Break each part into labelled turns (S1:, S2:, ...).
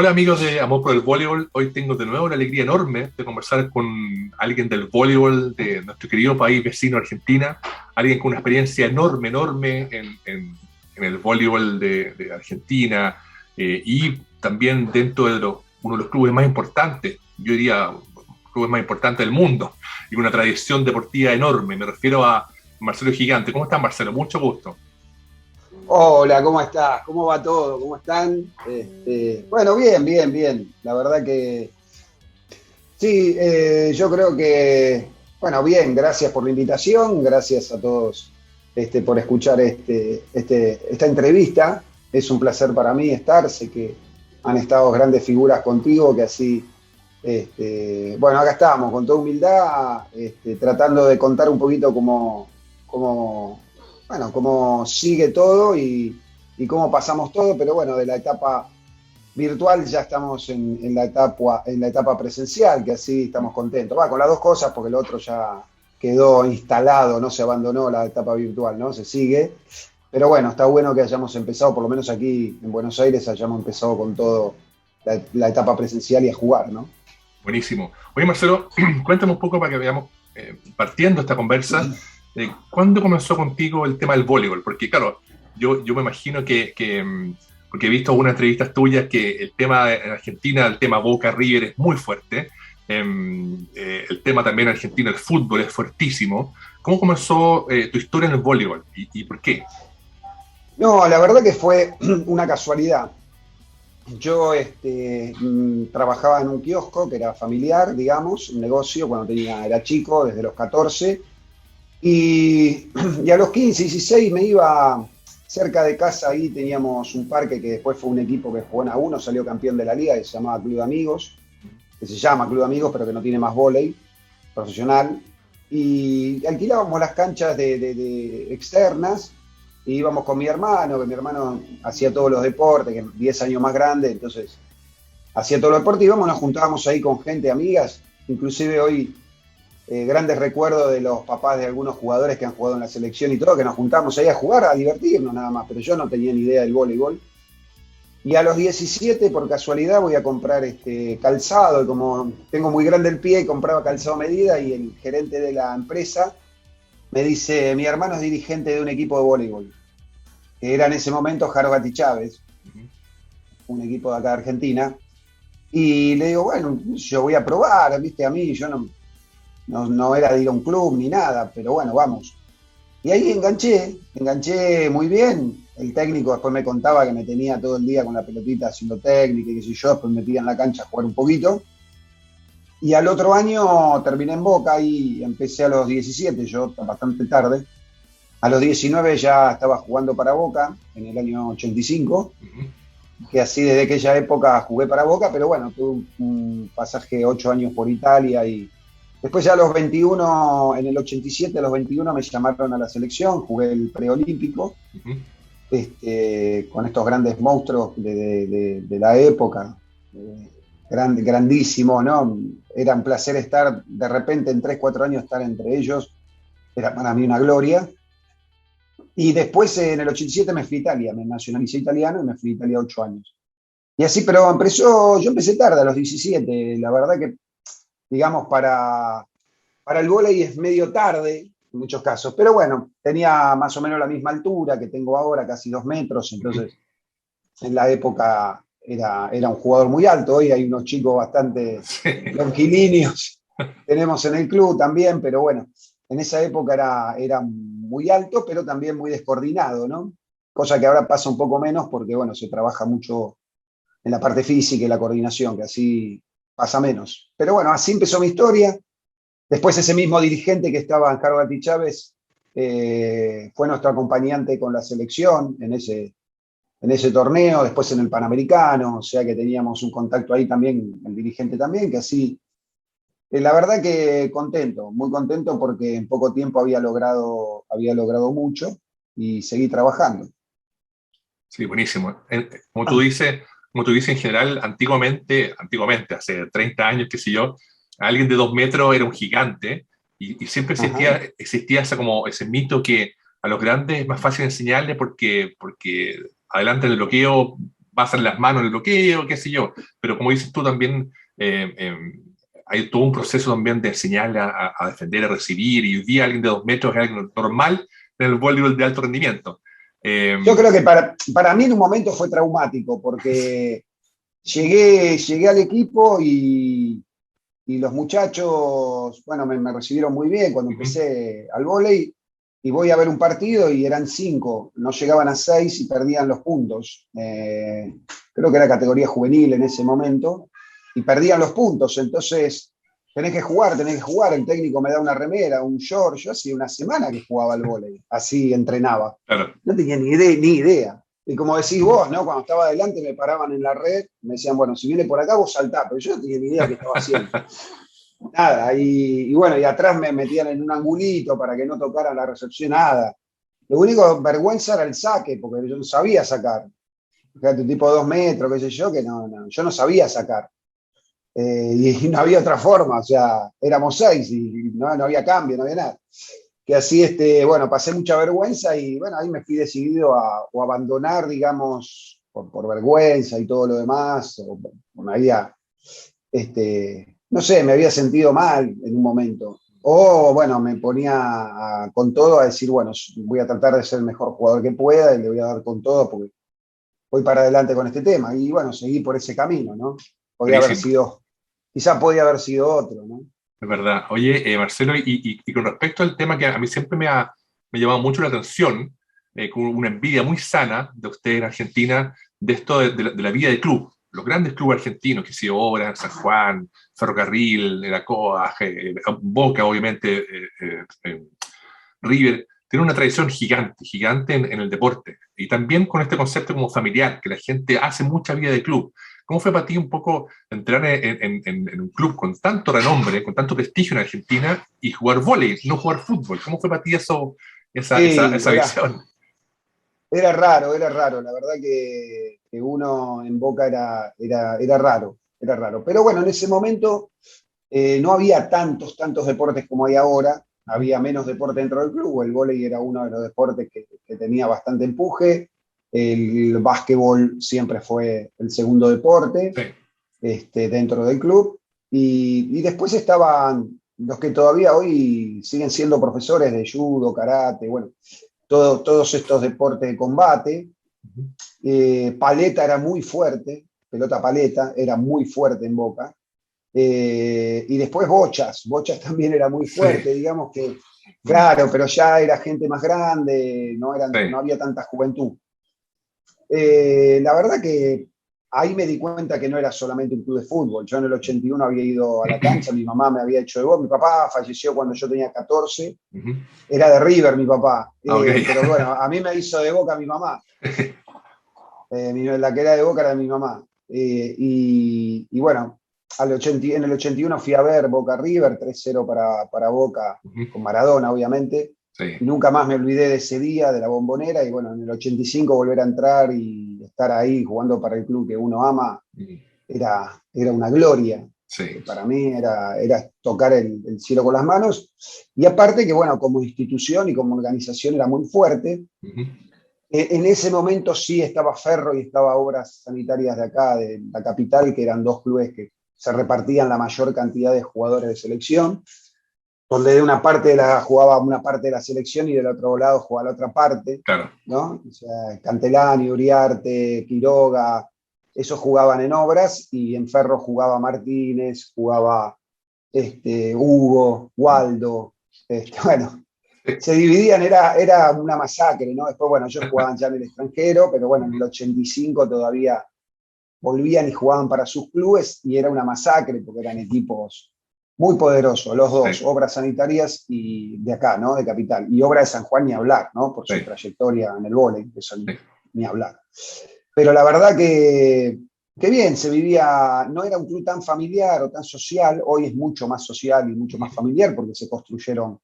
S1: Hola amigos de Amor por el Voleibol, hoy tengo de nuevo la alegría enorme de conversar con alguien del voleibol de nuestro querido país vecino Argentina, alguien con una experiencia enorme en el voleibol de Argentina, y también dentro de uno de los clubes más importantes, yo diría clubes más importantes del mundo, y una tradición deportiva enorme. Me refiero a Marcelo Gigante. ¿Cómo estás, Marcelo? Mucho gusto.
S2: Hola, ¿cómo estás? ¿Cómo va todo? ¿Cómo están? Bueno, bien, bien, bien. La verdad que sí, yo creo que, bueno, bien, gracias por la invitación, gracias a todos por escuchar esta entrevista. Es un placer para mí estar, sé que han estado grandes figuras contigo, que así, bueno, acá estamos, con toda humildad, tratando de contar un poquito cómo, bueno, cómo sigue todo y cómo pasamos todo, pero bueno, de la etapa virtual ya estamos en la etapa presencial, que así estamos contentos. Va, con las dos cosas, porque el otro ya quedó instalado, no se abandonó la etapa virtual, ¿no? Se sigue. Pero bueno, está bueno que hayamos empezado, por lo menos aquí en Buenos Aires, hayamos empezado con todo la etapa presencial y a jugar, ¿no?
S1: Buenísimo. Oye, Marcelo, cuéntame un poco para que veamos, partiendo esta conversa, ¿cuándo comenzó contigo el tema del voleibol? Porque, claro, yo me imagino porque he visto algunas entrevistas tuyas, que el tema en Argentina, el tema Boca River es muy fuerte. El tema también en Argentina, el fútbol es fuertísimo. ¿Cómo comenzó tu historia en el voleibol y por qué?
S2: No, la verdad que fue una casualidad. Yo trabajaba en un kiosco que era familiar, digamos, un negocio era chico, desde los 14, y, y a los 15, 16 me iba cerca de casa, ahí teníamos un parque que después fue un equipo que jugó en A1, salió campeón de la liga, que se llamaba Club de Amigos, que se llama Club de Amigos, pero que no tiene más vóley profesional, y alquilábamos las canchas de externas, y íbamos con mi hermano, que mi hermano hacía todos los deportes, que es 10 años más grande, entonces hacía todos los deportes, y íbamos, nos juntábamos ahí con gente, amigas, inclusive hoy grandes recuerdos de los papás de algunos jugadores que han jugado en la selección y todo, que nos juntamos ahí a jugar, a divertirnos nada más, pero yo no tenía ni idea del voleibol. Y a los 17, por casualidad, voy a comprar calzado, y como tengo muy grande el pie, compraba calzado a medida, y el gerente de la empresa me dice, mi hermano es dirigente de un equipo de voleibol, que era en ese momento Jaro Gatti Chávez, un equipo de acá de Argentina, y le digo, bueno, yo voy a probar, viste, a mí, yo no era de ir a un club ni nada, pero bueno, vamos. Y ahí enganché muy bien. El técnico después me contaba que me tenía todo el día con la pelotita haciendo técnica y qué sé yo, después me metía en la cancha a jugar un poquito. Y al otro año terminé en Boca y empecé a los 17, yo bastante tarde. A los 19 ya estaba jugando para Boca, en el año 85, que así desde aquella época jugué para Boca, pero bueno, tuve un pasaje 8 años por Italia y después ya a los 21, en el 87, a los 21 me llamaron a la selección, jugué el preolímpico, con estos grandes monstruos de la época, grandísimo, ¿no? Era un placer estar de repente en 3 4 años, estar entre ellos, era para mí una gloria. Y después en el 87 me fui a Italia, me nacionalicé italiano y me fui a Italia 8 años. Y así, pero yo empecé tarde, a los 17, la verdad que, digamos, para el vóley es medio tarde, en muchos casos, pero bueno, tenía más o menos la misma altura que tengo ahora, casi 2 metros, entonces en la época era un jugador muy alto, hoy hay unos chicos bastante
S1: Sí.
S2: longilíneos, tenemos en el club también, pero bueno, en esa época era muy alto, pero también muy descoordinado, ¿no? Cosa que ahora pasa un poco menos porque, bueno, se trabaja mucho en la parte física y la coordinación, que así pasa menos. Pero bueno, así empezó mi historia. Después ese mismo dirigente que estaba en Carlos Gatti Chávez fue nuestro acompañante con la selección en ese torneo, después en el Panamericano, o sea que teníamos un contacto ahí también, el dirigente también, que así, la verdad que contento, muy contento porque en poco tiempo había logrado mucho y seguí trabajando.
S1: Sí, buenísimo. Como tú dices, en general, antiguamente, hace 30 años, qué sé yo, alguien de 2 metros era un gigante, y siempre
S2: Ajá.
S1: existía ese mito que a los grandes es más fácil enseñarles porque adelante en el bloqueo pasan las manos en el bloqueo, qué sé yo. Pero como dices tú también, hay todo un proceso también de enseñarle a defender, a recibir, y hoy día alguien de 2 metros es algo normal en el voleibol de alto rendimiento.
S2: Yo creo que para mí en un momento fue traumático, porque llegué al equipo y los muchachos, bueno, me recibieron muy bien cuando empecé al vóley, y voy a ver un partido y eran 5, no llegaban a 6 y perdían los puntos. Creo que era categoría juvenil en ese momento, y perdían los puntos. Entonces, tenés que jugar, el técnico me da una remera, un short. Yo hacía una semana que jugaba al vóley, así entrenaba.
S1: Claro.
S2: No tenía ni idea. Y como decís vos, ¿no? Cuando estaba adelante me paraban en la red, me decían, bueno, si viene por acá vos saltá, pero yo no tenía ni idea qué estaba haciendo. Nada, y bueno, y atrás me metían en un angulito para que no tocaran la recepción, nada. Lo único vergüenza era el saque, porque yo no sabía sacar. Fíjate, tipo 2 metros, qué sé yo, que yo no sabía sacar. Y no había otra forma, o sea, éramos 6 y no había cambio, no había nada. Que así, bueno, pasé mucha vergüenza y bueno, ahí me fui decidido a abandonar, digamos, por vergüenza y todo lo demás, o me había, no sé, me había sentido mal en un momento. O bueno, me ponía con todo a decir, bueno, voy a tratar de ser el mejor jugador que pueda y le voy a dar con todo porque voy para adelante con este tema. Y bueno, seguí por ese camino, ¿no? Quizá podía haber sido otro, ¿no?
S1: Es verdad. Oye, Marcelo, y con respecto al tema que a mí siempre me ha llamado mucho la atención, con una envidia muy sana de usted en Argentina, de esto de la vida de club. Los grandes clubes argentinos, que si Obras, San Juan, Ferrocarril, la COA, Boca, obviamente, River, tienen una tradición gigante, gigante en el deporte. Y también con este concepto como familiar, que la gente hace mucha vida de club. ¿Cómo fue para ti un poco entrar en un club con tanto renombre, con tanto prestigio en Argentina y jugar vóley, no jugar fútbol? ¿Cómo fue para ti esa visión?
S2: Era raro. La verdad que uno en Boca era raro. Pero bueno, en ese momento no había tantos deportes como hay ahora. Había menos deporte dentro del club. El vóley era uno de los deportes que tenía bastante empuje. El básquetbol siempre fue el segundo deporte, sí, dentro del club. Y después estaban los que todavía hoy siguen siendo profesores de judo, karate, bueno, todos estos deportes de combate. Paleta era muy fuerte, pelota paleta era muy fuerte en Boca. Y después bochas también era muy fuerte, sí, digamos que, claro, pero ya era gente más grande, no había tanta juventud. La verdad que ahí me di cuenta que no era solamente un club de fútbol. Yo en el 81 había ido a la cancha, mi mamá me había hecho de Boca, mi papá falleció cuando yo tenía 14, era de River mi papá, okay, pero bueno, a mí me hizo de Boca mi mamá. La que era de Boca era de mi mamá. Y bueno, en el 81 fui a ver Boca River, 3-0 para Boca, con Maradona obviamente. Sí. Y nunca más me olvidé de ese día, de la Bombonera, y bueno, en el 85 volver a entrar y estar ahí jugando para el club que uno ama, era una gloria. Sí. Para mí era tocar el cielo con las manos. Y aparte que, bueno, como institución y como organización era muy fuerte. En ese momento sí estaba Ferro y estaba Obras Sanitarias de acá, de la capital, que eran 2 clubes que se repartían la mayor cantidad de jugadores de selección, donde de una parte jugaba una parte de la selección y del otro lado jugaba la otra parte, claro, ¿no? O sea, Cantelani, Uriarte, Quiroga, esos jugaban en Obras, y en Ferro jugaba Martínez, jugaba Hugo, Waldo, bueno, se dividían, era una masacre, ¿no? Después, bueno, ellos jugaban ya en el extranjero, pero bueno, en el 85 todavía volvían y jugaban para sus clubes, y era una masacre porque eran equipos muy poderosos, los dos, sí, Obras Sanitarias y de acá, ¿no? De Capital. Y Obras de San Juan ni hablar, ¿no? Por su trayectoria en el vóley, eso ni hablar. Pero la verdad que bien, se vivía, no era un club tan familiar o tan social, hoy es mucho más social y mucho más familiar porque se construyeron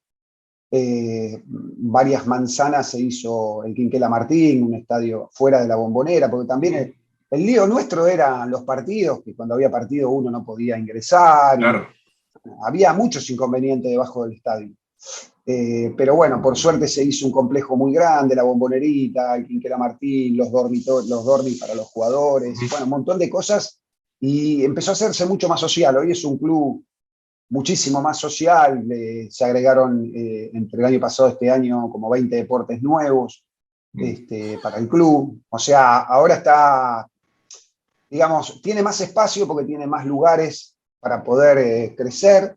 S2: varias manzanas, se hizo el Quinquela Martín, un estadio fuera de la Bombonera, porque también el lío nuestro eran los partidos, que cuando había partido uno no podía ingresar, claro, y había muchos inconvenientes debajo del estadio. Pero bueno, por suerte se hizo un complejo muy grande, la Bombonerita, el Quinquela Martín, los dormis para los jugadores, bueno, un montón de cosas, y empezó a hacerse mucho más social. Hoy es un club muchísimo más social, se agregaron entre el año pasado y este año como 20 deportes nuevos para el club. O sea, ahora está, digamos, tiene más espacio porque tiene más lugares para poder crecer.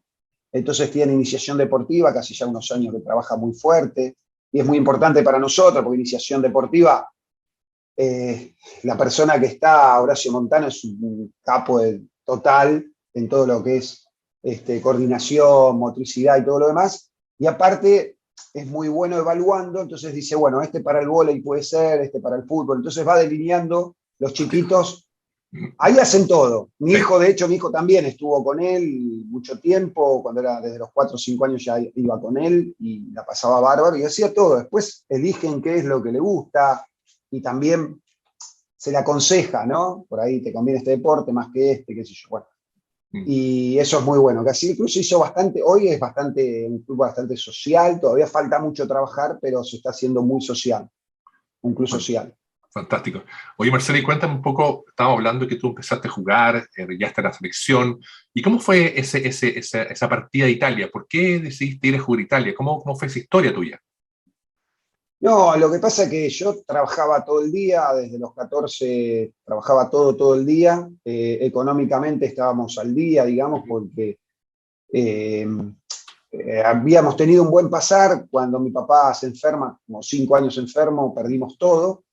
S2: Entonces tiene iniciación deportiva, casi ya unos años que trabaja muy fuerte, y es muy importante para nosotros, porque iniciación deportiva, la persona que está, Horacio Montano, es un capo total en todo lo que es coordinación, motricidad y todo lo demás, y aparte es muy bueno evaluando, entonces dice, bueno, este para el vóley puede ser, este para el fútbol, entonces va delineando los chiquitos. Ahí hacen todo. Mi hijo, de hecho, mi hijo también estuvo con él mucho tiempo, cuando era desde los 4 o 5 años ya iba con él y la pasaba bárbaro y hacía todo. Después eligen qué es lo que le gusta y también se le aconseja, ¿no? Por ahí te conviene este deporte más que este, qué sé yo. Bueno, y eso es muy bueno. Que así incluso hizo bastante, hoy es un club bastante social, todavía falta mucho trabajar, pero se está haciendo muy social, un club social.
S1: Fantástico. Oye, Marcelo, y cuéntame un poco, estábamos hablando de que tú empezaste a jugar, ya está en la selección, ¿y cómo fue esa partida de Italia? ¿Por qué decidiste ir a jugar a Italia? ¿Cómo fue esa historia tuya?
S2: No, lo que pasa es que yo trabajaba todo el día, desde los 14 trabajaba todo el día, económicamente estábamos al día, digamos, porque eh, habíamos tenido un buen pasar. Cuando mi papá se enferma, como 5 años enfermo, perdimos todo,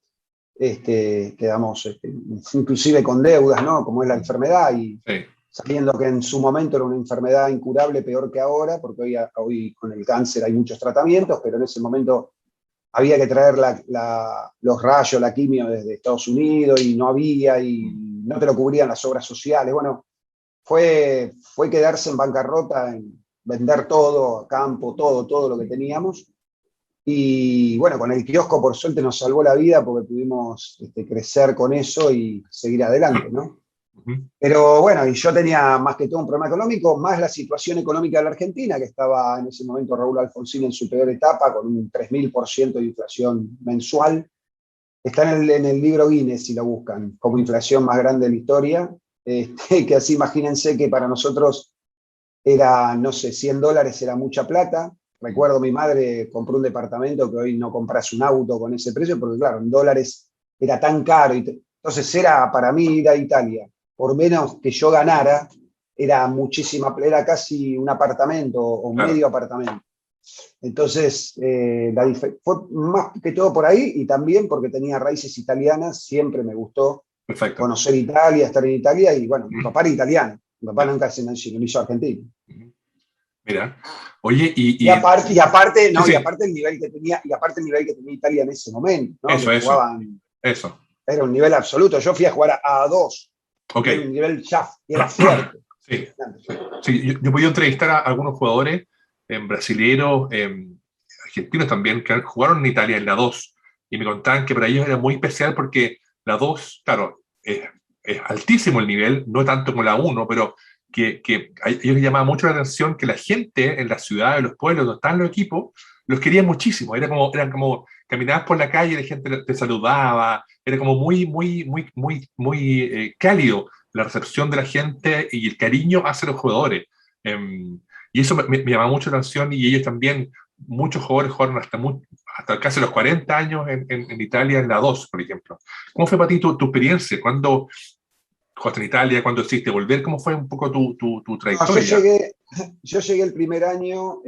S2: quedamos inclusive con deudas, ¿no? Como es la enfermedad, y
S1: Sí.
S2: sabiendo que en su momento era una enfermedad incurable, peor que ahora, porque hoy con el cáncer hay muchos tratamientos, pero en ese momento había que traer los rayos, la quimio desde Estados Unidos y no había, y no te lo cubrían las obras sociales. Bueno, fue quedarse en bancarrota, en vender todo, campo, todo lo que teníamos. Y bueno, con el kiosco por suerte nos salvó la vida porque pudimos crecer con eso y seguir adelante, ¿no? Pero bueno, y yo tenía más que todo un problema económico, más la situación económica de la Argentina, que estaba en ese momento Raúl Alfonsín en su peor etapa, con un 3000% de inflación mensual. Está en el libro Guinness, si lo buscan, como inflación más grande de la historia, que así imagínense que para nosotros era, no sé, $100 era mucha plata. Recuerdo mi madre compró un departamento que hoy no compras un auto con ese precio, porque claro, en dólares era tan caro. Entonces era para mí ir a Italia por menos que yo ganara, era casi un apartamento o
S1: Claro,
S2: medio apartamento. Entonces, fue más que todo por ahí y también porque tenía raíces italianas, siempre me gustó
S1: perfecto.
S2: conocer Italia, estar en Italia y bueno, mi papá era italiano, mi papá nunca se nacionalizó argentino.
S1: Mira, oye, sí,
S2: Y
S1: sí,
S2: aparte el nivel que tenía, Italia en ese momento, ¿no? Que
S1: eso,
S2: jugaban,
S1: eso.
S2: era un nivel absoluto. Yo fui a jugar a A2
S1: Ok.
S2: y era un nivel ya, y era fuerte.
S1: Sí, sí. Yo he podido entrevistar a algunos jugadores brasileños, argentinos también, que jugaron en Italia en la 2 y me contaban que para ellos era muy especial porque la 2 claro, es altísimo el nivel, no tanto como la uno, pero que a ellos les llamaba mucho la atención que la gente en la ciudad, en los pueblos donde estaban los equipos, los quería muchísimo. Eran como caminabas por la calle y la gente te saludaba, era como muy cálido la recepción de la gente y el cariño hacia los jugadores. Y eso me llamaba mucho la atención y ellos también, muchos jugadores jugaron hasta casi los 40 años en Italia en la 2, por ejemplo. ¿Cómo fue para ti tu experiencia? ¿Cuándo jugaste en Italia? ¿Cuándo decidiste volver? ¿Cómo fue un poco tu
S2: No,
S1: trayectoria?
S2: yo llegué el primer año,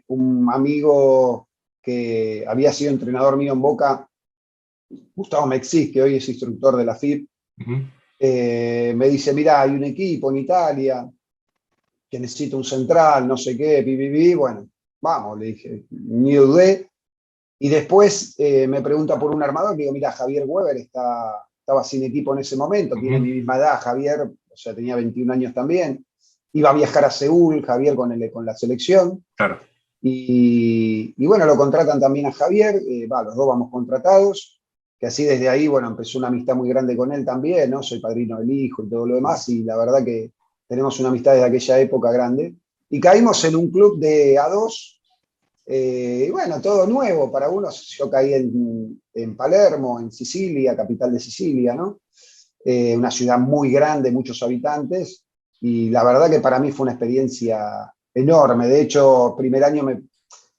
S2: un amigo que había sido entrenador mío en Boca, Gustavo Mexis, que hoy es instructor de la FIP,
S1: Uh -huh.
S2: me dice, mira, hay un equipo en Italia que necesita un central, no sé qué, bueno, vamos, le dije, ni dudé. Y después me pregunta por un armador, digo, mira, Javier Weber estaba sin equipo en ese momento,
S1: Uh
S2: tiene
S1: -huh.
S2: mi misma edad, Javier, o sea, tenía 21 años también. Iba a viajar a Seúl, Javier con la selección.
S1: Claro.
S2: Y bueno, lo contratan también a Javier, los dos vamos contratados, que así desde ahí, bueno, empezó una amistad muy grande con él también, ¿no? Soy padrino del hijo y todo lo demás, y la verdad que tenemos una amistad desde aquella época grande. y caímos en un club de A2, y bueno, todo nuevo para unos. Yo caí en Palermo, en Sicilia, capital de Sicilia, ¿no? Una ciudad muy grande, muchos habitantes, y la verdad que para mí fue una experiencia enorme. De hecho,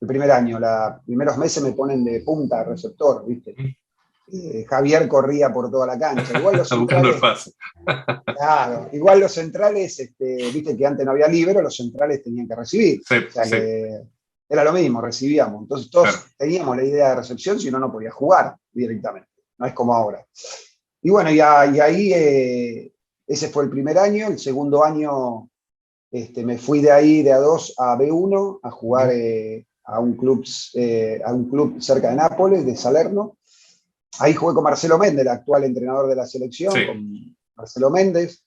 S2: los primeros meses me ponen de punta receptor, ¿viste? Javier corría por toda la cancha. Igual los
S1: buscando el
S2: centrales,
S1: pase.
S2: claro, igual los centrales, viste que antes no había libero, los centrales tenían que recibir.
S1: Sí,
S2: O sea
S1: sí,
S2: que era lo mismo, recibíamos. Entonces todos
S1: claro.
S2: teníamos la idea de recepción, si no, no podía jugar directamente. No es como ahora. Y bueno, y ahí ese fue el primer año. El segundo año me fui de ahí de A2 a B1 a jugar a un club cerca de Nápoles, de Salerno. Ahí jugué con Marcelo Méndez, el actual entrenador de la selección,
S1: Sí,
S2: con Marcelo Méndez.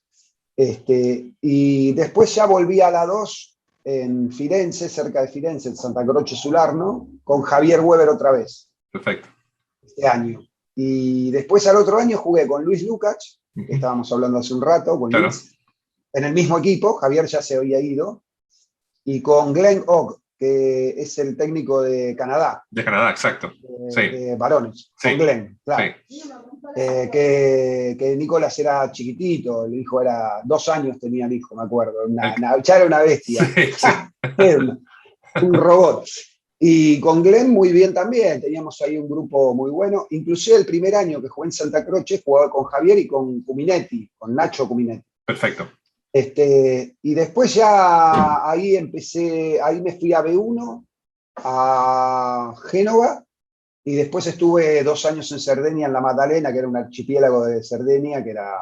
S2: Y después ya volví a la 2 en Firenze, cerca de Firenze, en Santa Croce Sularno, con Javier Weber otra vez,
S1: perfecto.
S2: este año. Y después al otro año jugué con Luis Lukács, que
S1: Ujú.
S2: estábamos hablando hace un rato, con
S1: Claro,
S2: Luis, en el mismo equipo. Javier ya se había ido, y con Glenn Ogg, que es el técnico de Canadá,
S1: de Canadá, exacto. Sí,
S2: de varones, con
S1: sí,
S2: Glenn,
S1: sí.
S2: claro. Que Nicolás era chiquitito, el hijo era 2 años, tenía el hijo, me acuerdo,
S1: El-
S2: ya era una
S1: sí,
S2: bestia,
S1: sí.
S2: era un robot. Y con Glenn muy bien también, teníamos ahí un grupo muy bueno. Inclusive el primer año que jugué en Santa Croce jugaba con Javier y con Cuminetti, con Nacho Cuminetti.
S1: Perfecto.
S2: Y después ya ahí empecé, ahí me fui a B1, a Génova, y después estuve 2 años en Cerdeña, en la Maddalena, que era un archipiélago de Cerdeña, que era,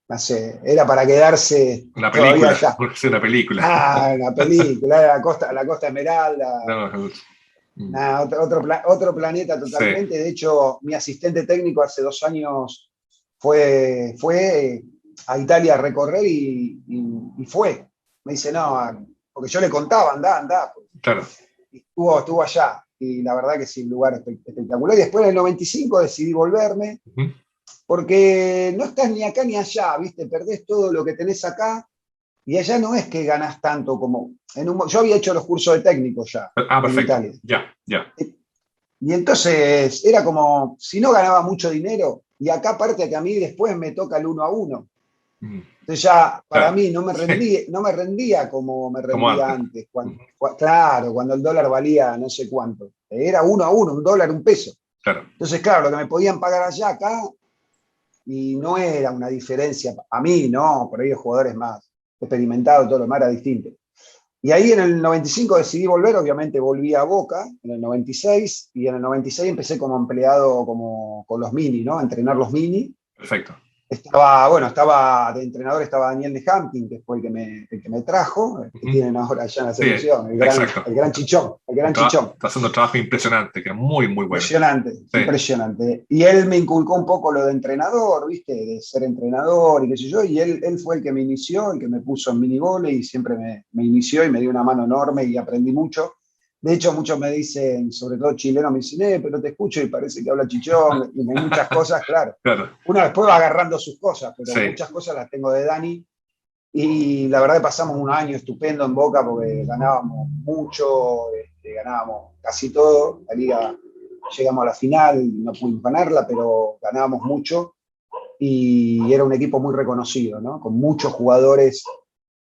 S2: no sé, era para quedarse
S1: Una
S2: todavía
S1: película,
S2: allá.
S1: porque es una película.
S2: Ah, una película, era la Costa Esmeralda,
S1: No, mm,
S2: nada, otro planeta
S1: sí,
S2: totalmente. De hecho, mi asistente técnico hace 2 años fue a Italia a recorrer y fue. Me dice, no, porque yo le contaba, andá, andá.
S1: claro.
S2: Y estuvo allá, y la verdad que sí, un lugar espectacular. Y después en el 95 decidí volverme,
S1: Ujú.
S2: porque no estás ni acá ni allá, ¿viste? Perdés todo lo que tenés acá, y allá no es que ganás tanto como... yo había hecho los cursos de técnico ya
S1: Ah,
S2: en
S1: perfecto.
S2: Italia.
S1: Ya, ya.
S2: Y entonces era como, si no ganaba mucho dinero, y acá aparte que a mí después me toca el 1-1.
S1: Mm,
S2: Entonces ya para
S1: claro.
S2: mí no me rendía como me
S1: Como
S2: rendía
S1: antes.
S2: antes.
S1: Ujú.
S2: Claro, cuando el dólar valía no sé cuánto. Era 1-1, un dólar, un peso.
S1: Claro.
S2: Entonces, claro, lo que me podían pagar allá, acá, y no era una diferencia. A mí, no, por ahí los jugadores más experimentados, todo lo demás era distinto. Y ahí en el 95 decidí volver, obviamente volví a Boca en el 96, y en el 96 empecé como empleado con los mini, ¿no? A entrenar los mini.
S1: Perfecto.
S2: Estaba de entrenador, estaba Daniel Nehamkin, que fue el que me trajo, el que
S1: Ujú.
S2: tienen ahora allá en la
S1: Sí,
S2: selección, el gran,
S1: exacto.
S2: el gran Chichón, el gran Chichón.
S1: Está haciendo un trabajo impresionante, que es muy, muy bueno.
S2: Impresionante,
S1: Sí,
S2: impresionante. Y él me inculcó un poco lo de entrenador, ¿viste? De ser entrenador y qué sé yo, y él fue el que me inició, el que me puso en minivole, y siempre me inició y me dio una mano enorme y aprendí mucho. De hecho, muchos me dicen, sobre todo chilenos, me dicen, pero te escucho y parece que habla Chichón, y hay muchas cosas, claro.
S1: claro.
S2: Uno después va agarrando sus cosas, pero
S1: Sí,
S2: muchas cosas las tengo de Dani. Y la verdad que pasamos un año estupendo en Boca, porque ganábamos mucho, ganábamos casi todo. La liga llegamos a la final, no pudimos ganarla, pero ganábamos mucho, y era un equipo muy reconocido, ¿no? Con muchos jugadores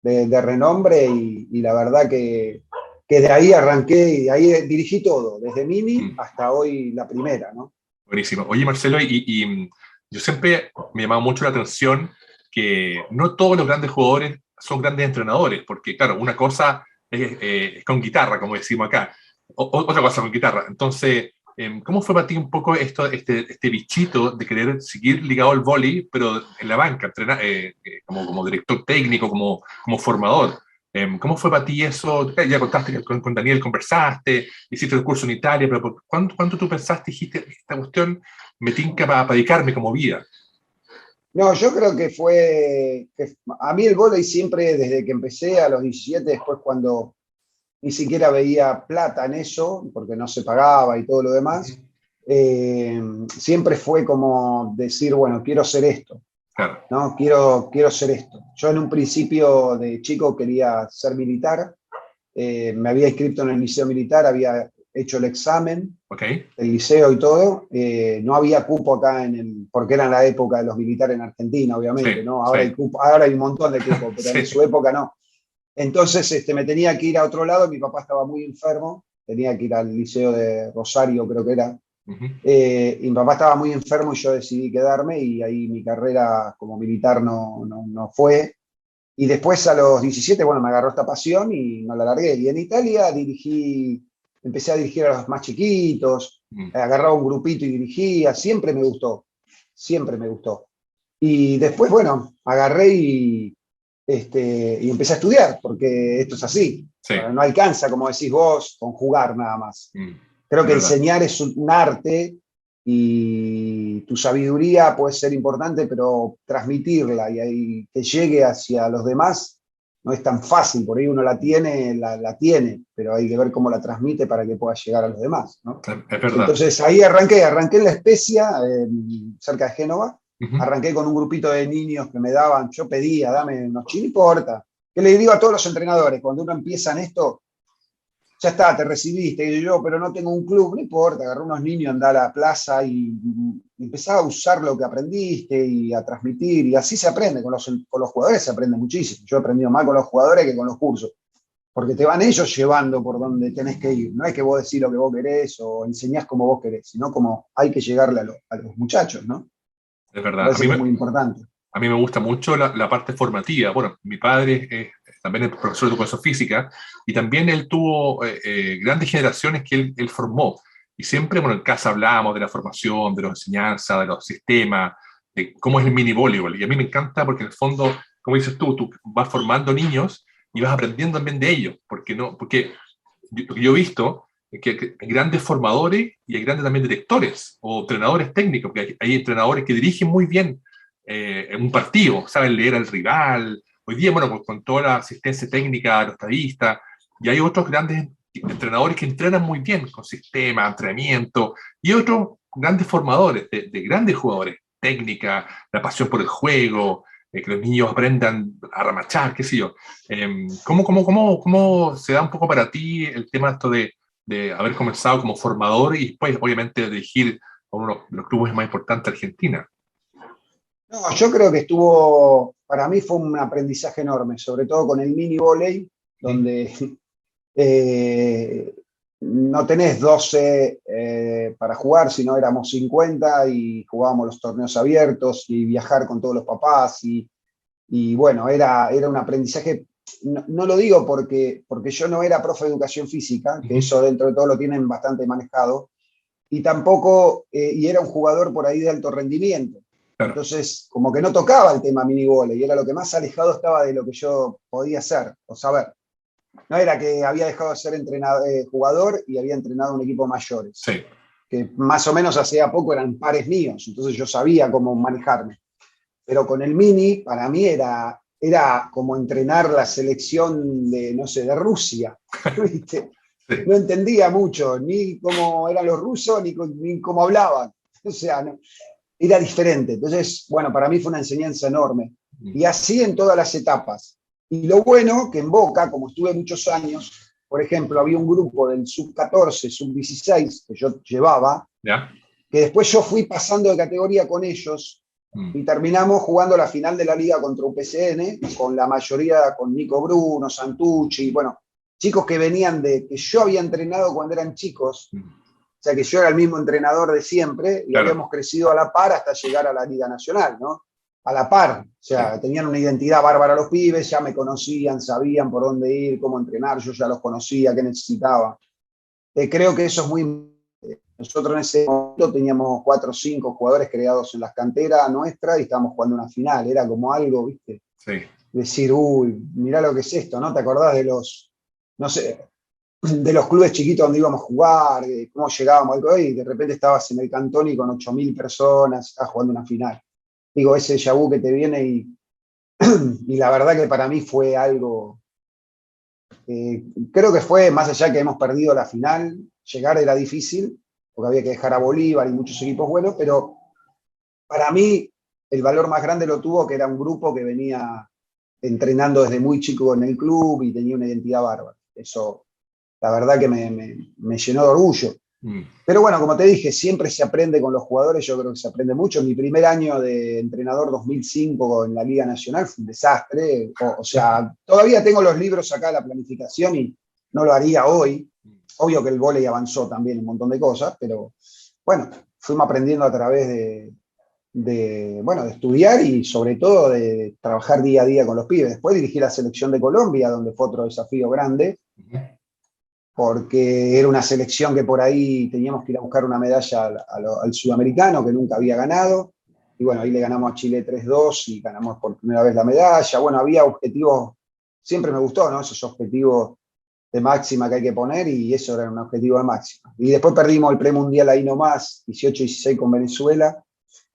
S2: de renombre, y la verdad que de ahí arranqué y de ahí dirigí todo, desde Mini
S1: mm,
S2: hasta hoy la primera, ¿no?
S1: buenísimo. Oye, Marcelo, yo siempre me ha llamado mucho la atención que no todos los grandes jugadores son grandes entrenadores, porque claro, una cosa es con guitarra, como decimos acá, otra cosa con guitarra. Entonces, ¿cómo fue para ti un poco este bichito de querer seguir ligado al vóley, pero en la banca, como director técnico, como formador? ¿Cómo fue para ti eso? Ya contaste que con Daniel conversaste, hiciste el curso en Italia, pero ¿cuánto tú pensaste, dijiste, esta cuestión me tinca para dedicarme como vida?
S2: No, yo creo que a mí el vóley siempre, desde que empecé a los 17, después cuando ni siquiera veía plata en eso, porque no se pagaba y todo lo demás, siempre fue como decir, bueno, quiero ser esto,
S1: Claro.
S2: ¿no? Quiero ser esto. Yo en un principio de chico quería ser militar, me había inscrito en el liceo militar, había hecho el examen
S1: Ok.
S2: del liceo y todo. No había cupo acá porque era en la época de los militares en Argentina,
S1: Sí,
S2: obviamente, ¿no?
S1: sí,
S2: Ahora hay cupo, ahora hay un montón de cupo, pero en
S1: sí.
S2: su época no. Entonces me tenía que ir a otro lado, mi papá estaba muy enfermo, tenía que ir al liceo de Rosario, creo que era.
S1: Ujú.
S2: Y mi papá estaba muy enfermo y yo decidí quedarme y ahí mi carrera como militar no fue. Y después a los 17, bueno, me agarró esta pasión y no la largué. Y en Italia empecé a dirigir a los más chiquitos,
S1: Mm.
S2: agarraba un grupito y dirigía, siempre me gustó, siempre me gustó. Y después, bueno, agarré y empecé a estudiar, porque esto es así.
S1: Sí.
S2: No alcanza, como decís vos, con jugar nada más.
S1: Mm.
S2: Creo
S1: Es
S2: que
S1: verdad.
S2: enseñar es un arte y tu sabiduría puede ser importante, pero transmitirla y ahí que llegue hacia los demás no es tan fácil. Por ahí uno la tiene, pero hay que ver cómo la transmite para que pueda llegar a los demás, ¿no?
S1: Es verdad.
S2: Entonces ahí arranqué en La Spezia, cerca de Génova.
S1: Ujú.
S2: Arranqué con un grupito de niños que me daban, yo pedía, dame unos chinos, no importa. Que le digo a todos los entrenadores, cuando uno empieza en esto, ya está, te recibiste, y yo, pero no tengo un club, no importa, agarré unos niños, andá a la plaza y empezá a usar lo que aprendiste y a transmitir, y así se aprende, con los jugadores se aprende muchísimo. Yo he aprendido más con los jugadores que con los cursos, porque te van ellos llevando por donde tenés que ir, no es que vos decís lo que vos querés o enseñás como vos querés, sino como hay que llegarle a los muchachos, ¿no?
S1: Es
S2: Me
S1: verdad.
S2: parece que es muy importante.
S1: A mí me gusta mucho la parte formativa. Bueno, mi padre también es profesor de educación física y también él tuvo grandes generaciones que él formó. Y siempre, bueno, en casa hablábamos de la formación, de la enseñanza, de los sistemas, de cómo es el mini voleibol. Y a mí me encanta porque en el fondo, como dices tú vas formando niños y vas aprendiendo también de ellos. Porque yo he visto que hay grandes formadores y hay grandes también directores o entrenadores técnicos, porque hay entrenadores que dirigen muy bien en un partido, saben leer al rival. Hoy día, bueno, con toda la asistencia técnica de los estadistas, y hay otros grandes entrenadores que entrenan muy bien con sistema, entrenamiento, y otros grandes formadores de grandes jugadores, técnica, la pasión por el juego, que los niños aprendan a ramachar, qué sé yo. ¿Cómo se da un poco para ti el tema esto de haber comenzado como formador y después, obviamente, dirigir a uno de los clubes más importantes de Argentina?
S2: No, yo creo que para mí fue un aprendizaje enorme, sobre todo con el mini volley,
S1: ¿Mm?
S2: donde no tenés 12 para jugar, sino éramos 50 y jugábamos los torneos abiertos y viajar con todos los papás y bueno, era un aprendizaje, no lo digo porque yo no era profe de educación física, que
S1: Ujú.
S2: eso dentro de todo lo tienen bastante manejado, y tampoco, y era un jugador por ahí de alto rendimiento.
S1: Claro,
S2: Entonces, como que no tocaba el tema minivole y era lo que más alejado estaba de lo que yo podía hacer o saber. No era que había dejado de ser jugador y había entrenado un equipo mayores,
S1: sí,
S2: que más o menos hacía poco eran pares míos, entonces yo sabía cómo manejarme. Pero con el mini, para mí era como entrenar la selección de, no sé, de Rusia. ¿Viste?
S1: sí.
S2: No entendía mucho, ni cómo eran los rusos, ni cómo hablaban. O sea, no, era diferente. Entonces, bueno, para mí fue una enseñanza enorme.
S1: Mm.
S2: Y así en todas las etapas. Y lo bueno que en Boca, como estuve muchos años, por ejemplo, había un grupo del sub-14, sub-16 que yo llevaba,
S1: ¿Ya?
S2: que después yo fui pasando de categoría con ellos
S1: Mm.
S2: y terminamos jugando la final de la liga contra UPCN, con la mayoría, con Nico Bruno, Santucci, bueno, chicos que venían que yo había entrenado cuando eran chicos,
S1: Mm.
S2: o sea que yo era el mismo entrenador de siempre y
S1: Claro,
S2: habíamos crecido a la par hasta llegar a la Liga Nacional, ¿no? A la par, o
S1: sí,
S2: sea, tenían una identidad bárbara los pibes, ya me conocían, sabían por dónde ir, cómo entrenar, yo ya los conocía, qué necesitaba. Creo que eso es muy importante. Nosotros en ese momento teníamos 4 o 5 jugadores creados en las canteras nuestras y estábamos jugando una final, era como algo, ¿viste?
S1: sí,
S2: Decir, uy, mirá lo que es esto, ¿no? ¿Te acordás no sé, de los clubes chiquitos donde íbamos a jugar, de cómo llegábamos, y de repente estabas en el Cantoni con 8.000 personas, estabas jugando una final? Digo, ese déjà vu que te viene y la verdad que para mí fue algo, creo que fue, más allá que hemos perdido la final, llegar era difícil, porque había que dejar a Bolívar y muchos equipos buenos, pero para mí el valor más grande lo tuvo que era un grupo que venía entrenando desde muy chico en el club y tenía una identidad bárbara. Eso, la verdad que me llenó de orgullo.
S1: Mm.
S2: Pero bueno, como te dije, siempre se aprende con los jugadores, yo creo que se aprende mucho. Mi primer año de entrenador 2005 en la Liga Nacional fue un desastre. O sea, todavía tengo los libros acá de la planificación y no lo haría hoy. Obvio que el vóley avanzó también un montón de cosas, pero bueno, fuimos aprendiendo a través bueno, de estudiar y sobre todo de trabajar día a día con los pibes. Después dirigí la selección de Colombia, donde fue otro desafío grande, porque era una selección que por ahí teníamos que ir a buscar una medalla al sudamericano, que nunca había ganado. Y bueno, ahí le ganamos a Chile 3-2 y ganamos por primera vez la medalla. Bueno, había objetivos, siempre me gustó, ¿no? Esos objetivos de máxima que hay que poner y eso era un objetivo de máxima. Y después perdimos el premundial ahí nomás, 18-16 con Venezuela,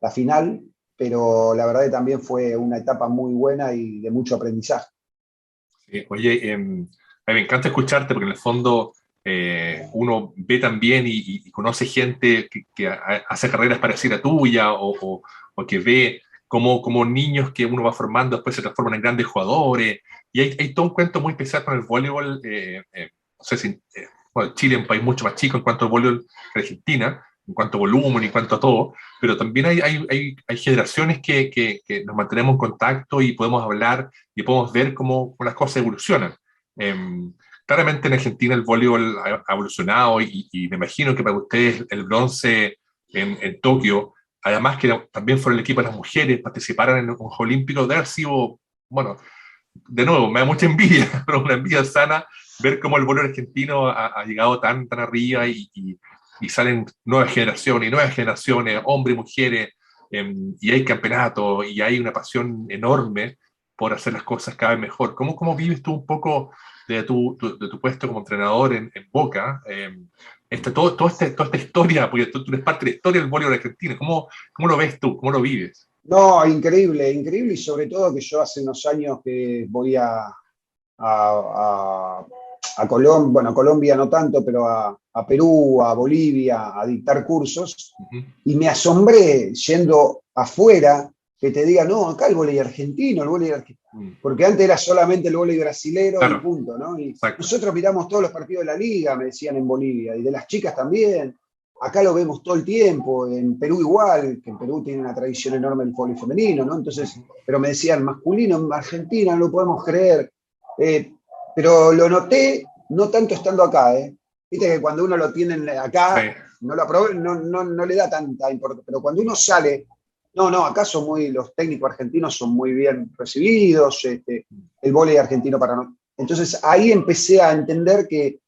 S2: la final, pero la verdad que también fue una etapa muy buena y de mucho aprendizaje.
S1: Oye, a mí me encanta escucharte porque en el fondo uno ve también y conoce gente que hace carreras parecidas a tuya o que ve como niños que uno va formando después se transforman en grandes jugadores. Y hay todo un cuento muy especial con el voleibol. No sé si, bueno, Chile es un país mucho más chico en cuanto al voleibol que Argentina, en cuanto a volumen y en cuanto a todo, pero también hay generaciones que nos mantenemos en contacto y podemos hablar y podemos ver cómo las cosas evolucionan. Eh, Claramente en Argentina el voleibol ha evolucionado y me imagino que para ustedes el bronce en Tokio, además que también fueron el equipo de las mujeres, participaron en los Juegos Olímpicos, de haber sido, bueno, de nuevo, me da mucha envidia, pero una envidia sana ver cómo el voleibol argentino ha llegado tan arriba y salen nuevas generaciones, hombres y mujeres, y hay campeonatos y hay una pasión enorme por hacer las cosas cada vez mejor. ¿Cómo vives tú un poco de tu puesto como entrenador en Boca? Toda esta historia, porque tú eres parte de la historia del voleibol argentino. ¿Cómo lo ves tú? ¿Cómo lo vives?
S2: No, increíble, increíble y sobre todo que yo hace unos años que voy a, a Colombia, bueno, a Colombia no tanto, pero a Perú, a Bolivia, a dictar cursos,
S1: Uh -huh.
S2: y me asombré yendo afuera que te diga, no, acá el vóley argentino, el vóley argentino. Porque antes era solamente el vóley brasilero y
S1: Claro,
S2: punto, ¿no? Y
S1: exacto.
S2: nosotros miramos todos los partidos de la liga, me decían en Bolivia, y de las chicas también. Acá lo vemos todo el tiempo, en Perú igual, que en Perú tiene una tradición enorme el vóley femenino, ¿no? Entonces, pero me decían, masculino en Argentina, no lo podemos creer. Pero lo noté, no tanto estando acá, ¿eh? Viste que cuando uno lo tiene acá,
S1: Sí.
S2: no lo aprobé, no le da tanta importancia. Pero cuando uno sale, no, acá son los técnicos argentinos son muy bien recibidos, el vóley argentino para nosotros. Entonces ahí empecé a entender que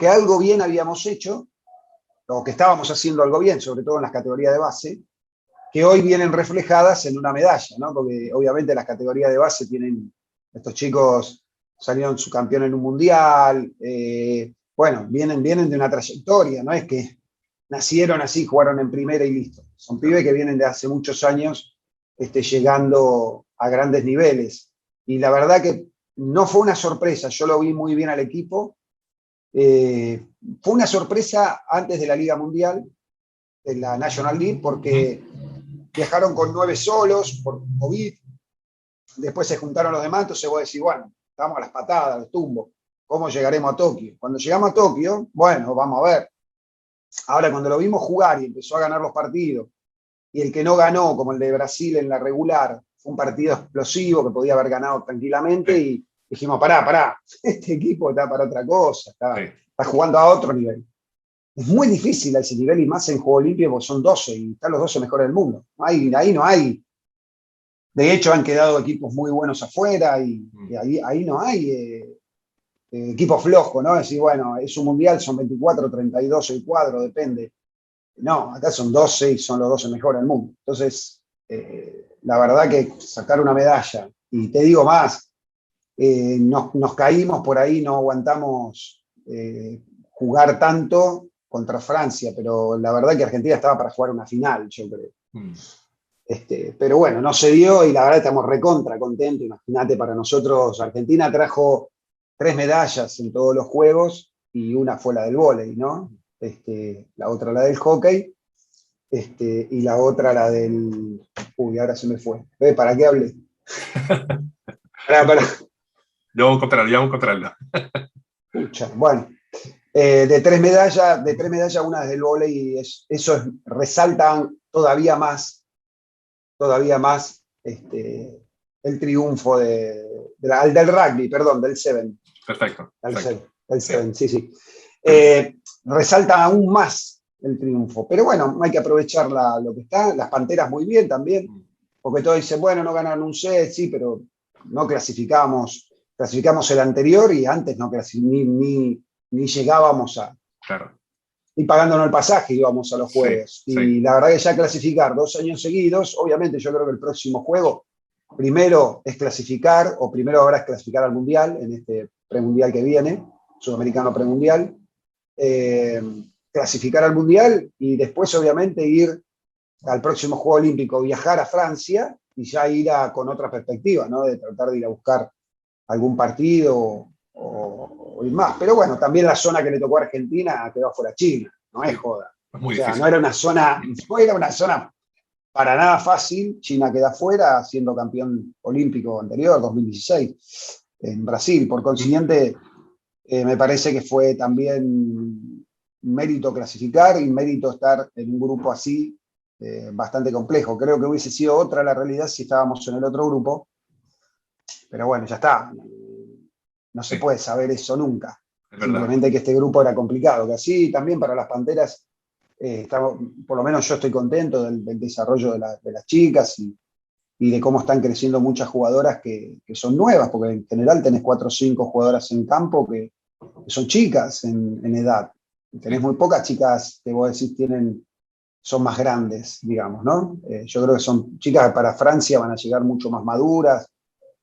S2: algo bien habíamos hecho, o que estábamos haciendo algo bien, sobre todo en las categorías de base, que hoy vienen reflejadas en una medalla, ¿no? Porque obviamente las categorías de base tienen, estos chicos salieron subcampeones en un mundial, bueno, vienen de una trayectoria, no es que nacieron así, jugaron en primera y listo. Son pibes que vienen de hace muchos años llegando a grandes niveles. Y la verdad que no fue una sorpresa, yo lo vi muy bien al equipo. Fue una sorpresa antes de la Liga Mundial, en la National League, porque viajaron con 9 solos por COVID, después se juntaron los demás, entonces vos decís, bueno, estamos a las patadas, al tumbo, ¿cómo llegaremos a Tokio? Cuando llegamos a Tokio, bueno, vamos a ver. Ahora, cuando lo vimos jugar y empezó a ganar los partidos, y el que no ganó, como el de Brasil en la regular, fue un partido explosivo que podía haber ganado tranquilamente,
S1: Sí,
S2: y dijimos, pará, este equipo está para otra cosa,
S1: sí.
S2: está jugando a otro nivel. Es muy difícil a ese nivel y más en juego limpio porque son 12 y están los 12 mejores del mundo. Ahí no hay. De hecho, han quedado equipos muy buenos afuera y ahí no hay equipo flojo, ¿no? Es decir, bueno, es un mundial, son 24, 32 el cuadro, depende. No, acá son 12 y son los 12 mejores del mundo. Entonces, la verdad que sacar una medalla, y te digo más, nos caímos por ahí, no aguantamos jugar tanto contra Francia, pero la verdad que Argentina estaba para jugar una final, yo creo. Pero bueno, no se dio y la verdad estamos recontra contentos. Imagínate, para nosotros Argentina trajo 3 medallas en todos los juegos y una fue la del vóley, ¿no? La otra la del hockey, y la otra la del... Uy, ahora se me fue. ¿Para qué hablé? Pará.
S1: Ya vamos a encontrarlo, ya vamos a encontrarlo.
S2: Pucha, bueno. De tres medallas, una es del vóley, y resaltan todavía más el triunfo del rugby, perdón, del Seven.
S1: Perfecto.
S2: Del Seven, sí, sí. Resalta aún más el triunfo. Pero bueno, hay que aprovechar lo que está. Las Panteras muy bien también, porque todos dicen, bueno, no ganaron un set, sí, pero no clasificamos el anterior y antes no ni llegábamos a...
S1: Claro.
S2: Y pagándonos el pasaje íbamos a los juegos.
S1: Sí,
S2: y
S1: sí.
S2: la verdad que ya clasificar 2 años seguidos, obviamente yo creo que el próximo juego primero es clasificar, o primero ahora es clasificar al Mundial, en este premundial que viene, sudamericano premundial, clasificar al Mundial y después obviamente ir al próximo Juego Olímpico, viajar a Francia y ya ir con otra perspectiva, ¿no? De tratar de ir a buscar algún partido o ir más. Pero bueno, también la zona que le tocó a Argentina quedó fuera China, no es joda.
S1: Es muy
S2: O sea,
S1: difícil.
S2: no era una zona para nada fácil. China queda fuera, siendo campeón olímpico anterior, 2016, en Brasil. Por consiguiente, me parece que fue también mérito clasificar y mérito estar en un grupo así, bastante complejo. Creo que hubiese sido otra la realidad si estábamos en el otro grupo, pero bueno, ya está. No se
S1: Sí,
S2: puede saber eso nunca.
S1: es verdad.
S2: Simplemente que este grupo era complicado, que así también para las Panteras, por lo menos yo estoy contento del desarrollo de las chicas y de cómo están creciendo muchas jugadoras que son nuevas, porque en general tenés 4 o 5 jugadoras en campo que son chicas en edad. Tenés muy pocas chicas que vos decís son más grandes, digamos, ¿no? Yo creo que son chicas que para Francia van a llegar mucho más maduras.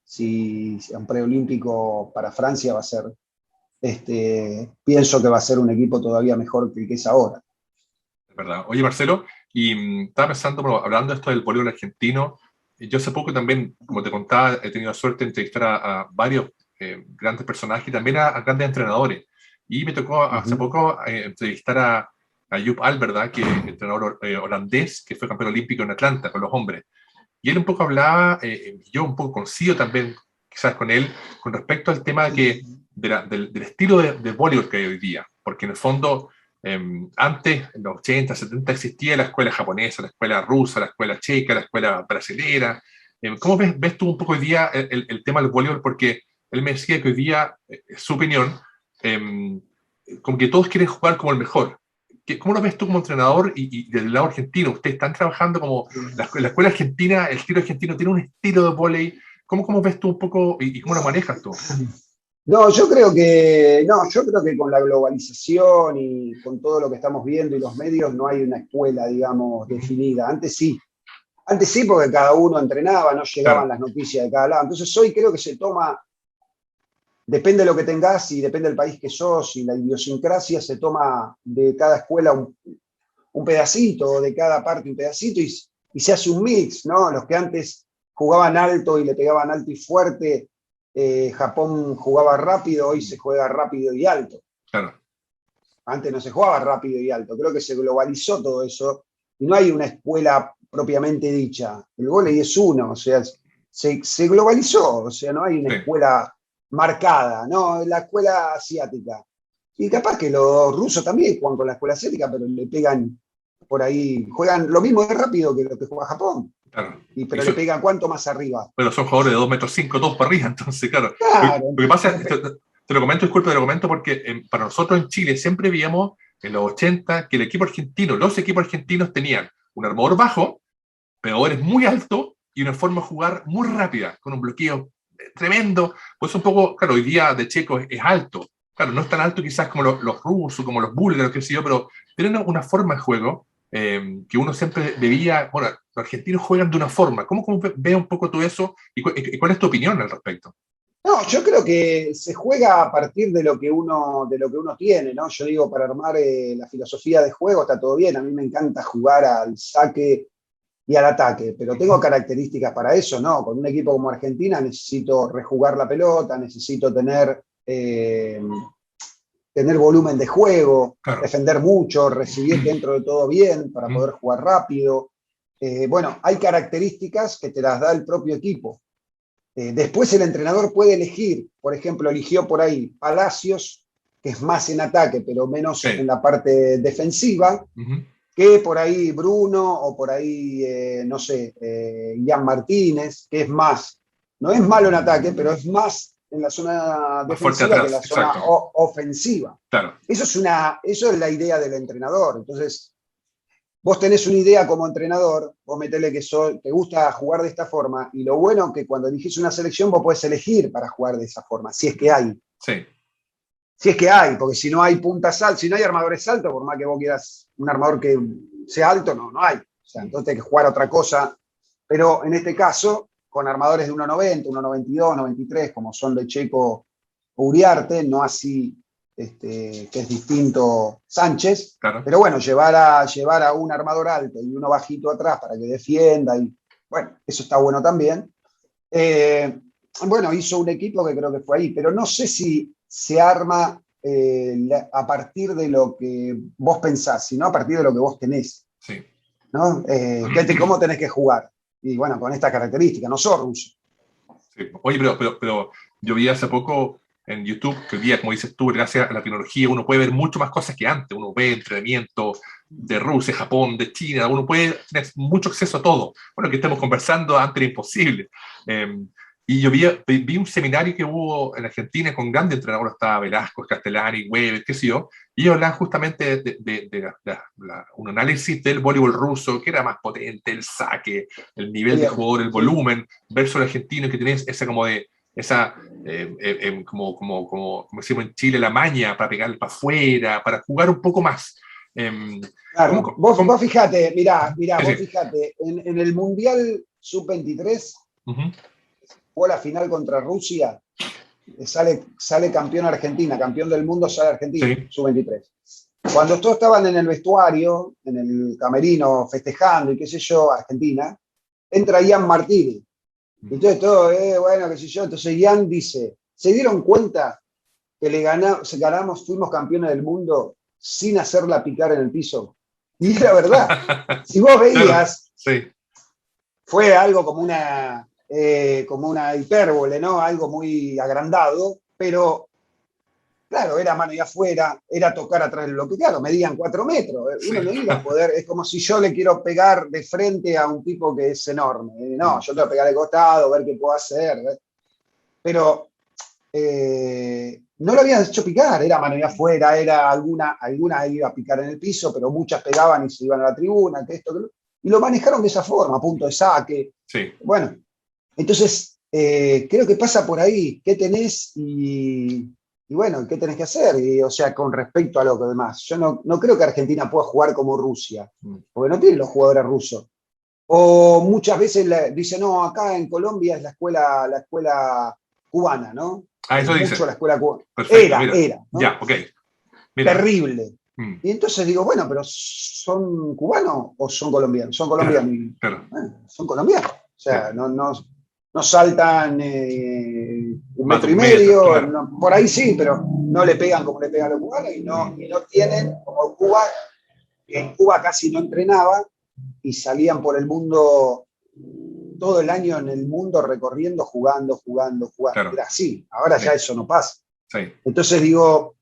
S2: Si un preolímpico para Francia va a ser, pienso que va a ser un equipo todavía mejor que el que es ahora.
S1: Es verdad. Oye, Marcelo, y estaba pensando, bueno, hablando de esto del voleibol argentino, yo hace poco también, como te contaba, he tenido suerte de entrevistar a varios grandes personajes y también a grandes entrenadores. Y me tocó hace poco entrevistar a Joop Alberda, que es entrenador holandés, que fue campeón olímpico en Atlanta con los hombres. Y él un poco hablaba, yo un poco coincido también quizás con él, con respecto al tema del estilo de voleibol que hay hoy día. Porque en el fondo, antes, en los 80, 70, existía la escuela japonesa, la escuela rusa, la escuela checa, la escuela brasilera. ¿Cómo ves tú un poco hoy día el tema del voleibol? Porque él me decía que hoy día, su opinión, como que todos quieren jugar como el mejor. ¿Cómo lo ves tú como entrenador y del lado argentino? Ustedes están trabajando como la escuela argentina, el estilo argentino tiene un estilo de vóley. ¿Cómo ves tú un poco y cómo lo manejas tú?
S2: Yo creo que con la globalización y con todo lo que estamos viendo y los medios no hay una escuela, digamos, definida. Antes sí, porque cada uno entrenaba, no llegaban
S1: Claro.
S2: las noticias de cada lado. Entonces hoy creo que se toma, depende de lo que tengas y depende del país que sos y la idiosincrasia, se toma de cada escuela un pedacito, de cada parte un pedacito y se hace un mix, ¿no? Los que antes jugaban alto y le pegaban alto y fuerte, Japón jugaba rápido, hoy se juega rápido y alto.
S1: Claro.
S2: Antes no se jugaba rápido y alto, creo que se globalizó todo eso y no hay una escuela propiamente dicha. El vóley es uno, o sea, se globalizó, o sea, no hay una escuela marcada, ¿no? La escuela asiática. Y capaz que los rusos también juegan con la escuela asiática, pero le pegan por ahí, juegan lo mismo de rápido que lo que juega Japón.
S1: Claro.
S2: Pero le pegan cuánto más arriba.
S1: Pero son jugadores de 2,5 metros, todos para arriba, entonces, claro.
S2: Claro.
S1: Lo que pasa, te lo comento, disculpe, te lo comento porque para nosotros en Chile siempre veíamos en los 80 que el equipo argentino, los equipos argentinos tenían un armador bajo, pegadores muy altos y una forma de jugar muy rápida, con un bloqueo tremendo. Pues un poco, claro, hoy día de Checo es alto. Claro, no es tan alto quizás como los rusos, como los búlgaros, qué sé yo, pero tienen una forma de juego que uno siempre debía. Bueno, los argentinos juegan de una forma. ¿Cómo ves un poco todo eso y cuál es tu opinión al respecto?
S2: No, yo creo que se juega a partir de lo que uno tiene, ¿no? Yo digo, para armar la filosofía de juego está todo bien. A mí me encanta jugar al saque y al ataque, pero tengo características para eso, ¿no? Con un equipo como Argentina necesito rejugar la pelota, necesito tener volumen de juego,
S1: Claro.
S2: defender mucho, recibir dentro de todo bien para poder jugar rápido. Bueno, hay características que te las da el propio equipo. Después el entrenador puede elegir, por ejemplo, eligió por ahí Palacios que es más en ataque, pero menos
S1: Sí.
S2: en la parte defensiva,
S1: Ujú.
S2: que por ahí Bruno o por ahí, no sé, Ian Martínez, que es más, no es malo en ataque, pero es más en la zona
S1: Más fuerte
S2: defensiva que en
S1: atrás,
S2: la zona
S1: exacto.
S2: ofensiva.
S1: Claro.
S2: Eso es la idea del entrenador. Entonces, vos tenés una idea como entrenador, vos metele que te gusta jugar de esta forma, y lo bueno que cuando elegís una selección vos podés elegir para jugar de esa forma, si es que hay.
S1: Sí.
S2: Si es que hay, porque si no hay puntas altas, si no hay armadores altos, por más que vos quieras un armador que sea alto, no hay. O sea, entonces hay que jugar a otra cosa. Pero en este caso, con armadores de 1,90, 1,92, 93, como son de Checo o Uriarte, no así, que es distinto Sánchez.
S1: Claro.
S2: Pero bueno, llevar a un armador alto y uno bajito atrás para que defienda, y bueno, eso está bueno también. Bueno, hizo un equipo que creo que fue ahí, pero no sé si se arma a partir de lo que vos pensás, sino a partir de lo que vos tenés,
S1: Sí.
S2: ¿no? ¿Cómo tenés que jugar? Y bueno, con esta característica, no sos ruso.
S1: Sí. Oye, pero yo vi hace poco en YouTube que hoy día, como dices tú, gracias a la tecnología, uno puede ver mucho más cosas que antes. Uno ve entrenamiento de Rusia, Japón, de China, uno puede tener mucho acceso a todo. Bueno, que estemos conversando antes era imposible. Y yo vi un seminario que hubo en Argentina con grandes entrenadores, estaba Velasco, Castellani, Weber, qué sé yo, y ellos hablaban justamente un análisis del voleibol ruso, que era más potente, el saque, el nivel de
S2: Bien,
S1: jugador, el
S2: sí.
S1: volumen, versus el argentino, que tenés esa como de esa, como decimos en Chile, la maña para pegar para afuera, para jugar un poco más.
S2: Claro, vos fijate,
S1: Sí,
S2: vos
S1: sí.
S2: fijate, en el Mundial Sub-23
S1: Uh-huh.
S2: jugó la final contra Rusia, sale campeón Argentina, campeón del mundo sale Argentina,
S1: Sí.
S2: Sub-23. Cuando todos estaban en el vestuario, en el camerino, festejando y qué sé yo, Argentina, entra Ian Martínez. Y entonces todo, bueno, qué sé yo. Entonces Ian dice, ¿se dieron cuenta que ganamos, fuimos campeones del mundo sin hacerla picar en el piso? Y es la verdad. Si vos
S1: Claro,
S2: veías,
S1: sí.
S2: fue algo como una hipérbole, ¿no? Algo muy agrandado, pero claro, era mano y afuera, era tocar atrás del bloque. Claro, medían 4 metros. Uno
S1: Sí.
S2: no iba a poder, es como si yo le quiero pegar de frente a un tipo que es enorme. No, yo tengo que pegar de costado, ver qué puedo hacer. Pero no lo habían hecho picar, era mano y afuera, era alguna iba a picar en el piso, pero muchas pegaban y se iban a la tribuna, y lo manejaron de esa forma, punto de saque.
S1: Sí.
S2: Bueno, entonces creo que pasa por ahí, qué tenés y bueno, ¿qué tenés que hacer? O sea, con respecto a lo que demás. Yo no creo que Argentina pueda jugar como Rusia, porque no tienen los jugadores rusos. O muchas veces dicen, no, acá en Colombia es la escuela cubana, ¿no?
S1: Eso
S2: Mucho
S1: dicen.
S2: la escuela cubana.
S1: Perfecto, mira.
S2: Era, ¿no?
S1: Ya, ok. Mira.
S2: Terrible.
S1: Mm.
S2: Y entonces digo, bueno, pero ¿son cubanos o son colombianos? Son
S1: Claro,
S2: colombianos.
S1: claro.
S2: Bueno, son colombianos. O
S1: Sí.
S2: sea, no saltan 1,5
S1: Más de un metro,
S2: metros,
S1: claro.
S2: por ahí sí, pero no le pegan como le pegan a los cubanos y no tienen, como Cuba, que en Cuba casi no entrenaba y salían por el mundo todo el año en el mundo recorriendo, jugando.
S1: Claro.
S2: Era así, ahora
S1: Sí.
S2: ya eso no pasa.
S1: Sí.
S2: Entonces digo,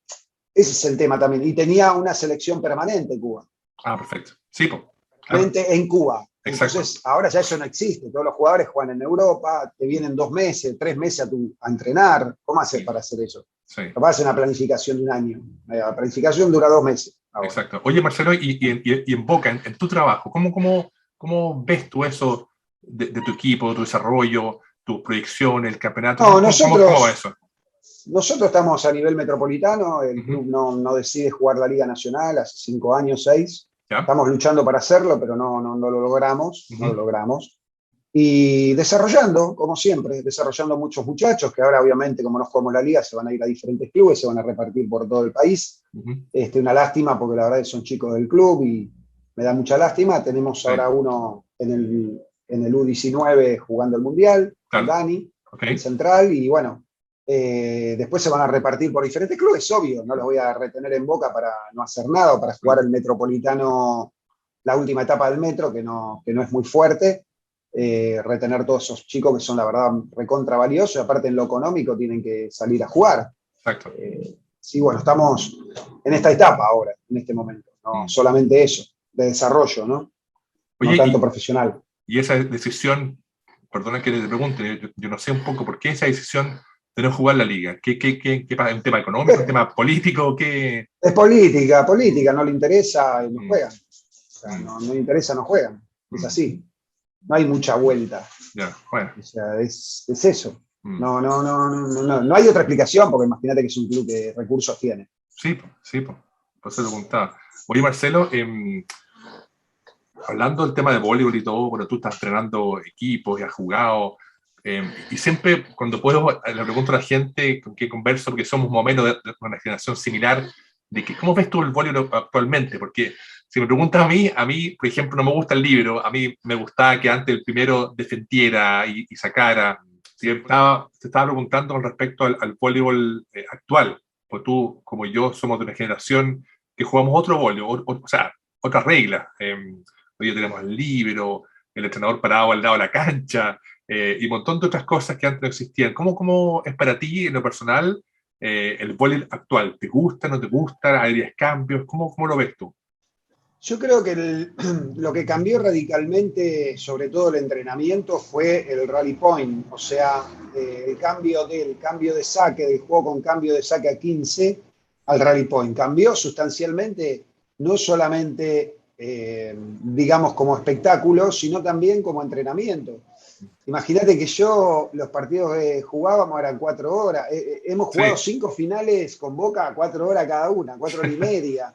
S2: ese es el tema también. Y tenía una selección permanente Cuba.
S1: Ah, perfecto. Sí, pues. Claro.
S2: Permanente en Cuba.
S1: Exacto.
S2: Entonces, ahora ya eso no existe. Todos los jugadores juegan en Europa, te vienen 2 meses, 3 meses a entrenar. ¿Cómo haces para hacer eso?
S1: Sí.
S2: Capaz hacer una planificación de un año. La planificación dura 2 meses. Ahora.
S1: Exacto. Oye, Marcelo, y en Boca, en tu trabajo, ¿cómo ves tú eso de tu equipo, tu desarrollo, tu proyección, el campeonato?
S2: No,
S1: ¿Cómo va eso?
S2: nosotros estamos a nivel metropolitano, el club no decide jugar la Liga Nacional hace 5 años, 6.
S1: ¿Ya?
S2: Estamos luchando para hacerlo, pero no lo logramos, no lo logramos. Y desarrollando, como siempre, desarrollando muchos muchachos que ahora obviamente como no jugamos la liga se van a ir a diferentes clubes, se van a repartir por todo el país. Una lástima porque la verdad es que son chicos del club y me da mucha lástima. Tenemos ahora uno en el U19 jugando el Mundial, con Dani, el central, y bueno, después se van a repartir por diferentes clubes, obvio, no los voy a retener en Boca para no hacer nada o para jugar el Metropolitano, la última etapa del Metro, que no es muy fuerte. Retener todos esos chicos que son la verdad recontra valiosos y aparte en lo económico tienen que salir a jugar.
S1: Exacto.
S2: Sí, bueno, estamos en esta etapa ahora, en este momento. No solamente eso, de desarrollo, ¿no? No
S1: Oye,
S2: tanto profesional.
S1: y esa decisión, perdona que te pregunte, yo no sé un poco por qué esa decisión de no jugar la liga. ¿Qué pasa? ¿Un tema económico, un tema político? ¿Qué?
S2: Es política, política, no le interesa y no
S1: Mm,
S2: juegan. O sea, no le interesa, no juegan. Es
S1: mm,
S2: así. No hay mucha vuelta.
S1: ya, bueno.
S2: O sea, es eso.
S1: Mm.
S2: No hay otra explicación, porque imagínate que es un club que recursos tiene.
S1: Sí, sí, por eso lo preguntaba. Oye, Marcelo, hablando del tema de voleibol y todo, bueno, tú estás entrenando equipos y has jugado, y siempre cuando puedo le pregunto a la gente con quien converso, porque somos más o menos de una generación similar, de que, ¿cómo ves tú el voleibol actualmente? Porque si me preguntas a mí, por ejemplo, no me gusta el libro, a mí me gustaba que antes el primero defendiera y sacara. Si te estaba preguntando con respecto al voleibol actual, pues tú, como yo, somos de una generación que jugamos otro voleibol, o sea, otras reglas. Hoy ya tenemos el libro, el entrenador parado al lado de la cancha, y un montón de otras cosas que antes no existían. ¿Cómo es para ti, en lo personal, el voleibol actual? ¿Te gusta, no te gusta? ¿Harías cambios? ¿Cómo lo ves tú?
S2: Yo creo que lo que cambió radicalmente, sobre todo el entrenamiento, fue el rally point, o sea, el cambio de saque, del juego con cambio de saque a 15 al rally point. Cambió sustancialmente, no solamente, digamos, como espectáculo, sino también como entrenamiento. Imagínate que los partidos que jugábamos eran 4 horas. Hemos
S1: Sí,
S2: jugado 5 finales con Boca a 4 horas cada una, 4 horas y media.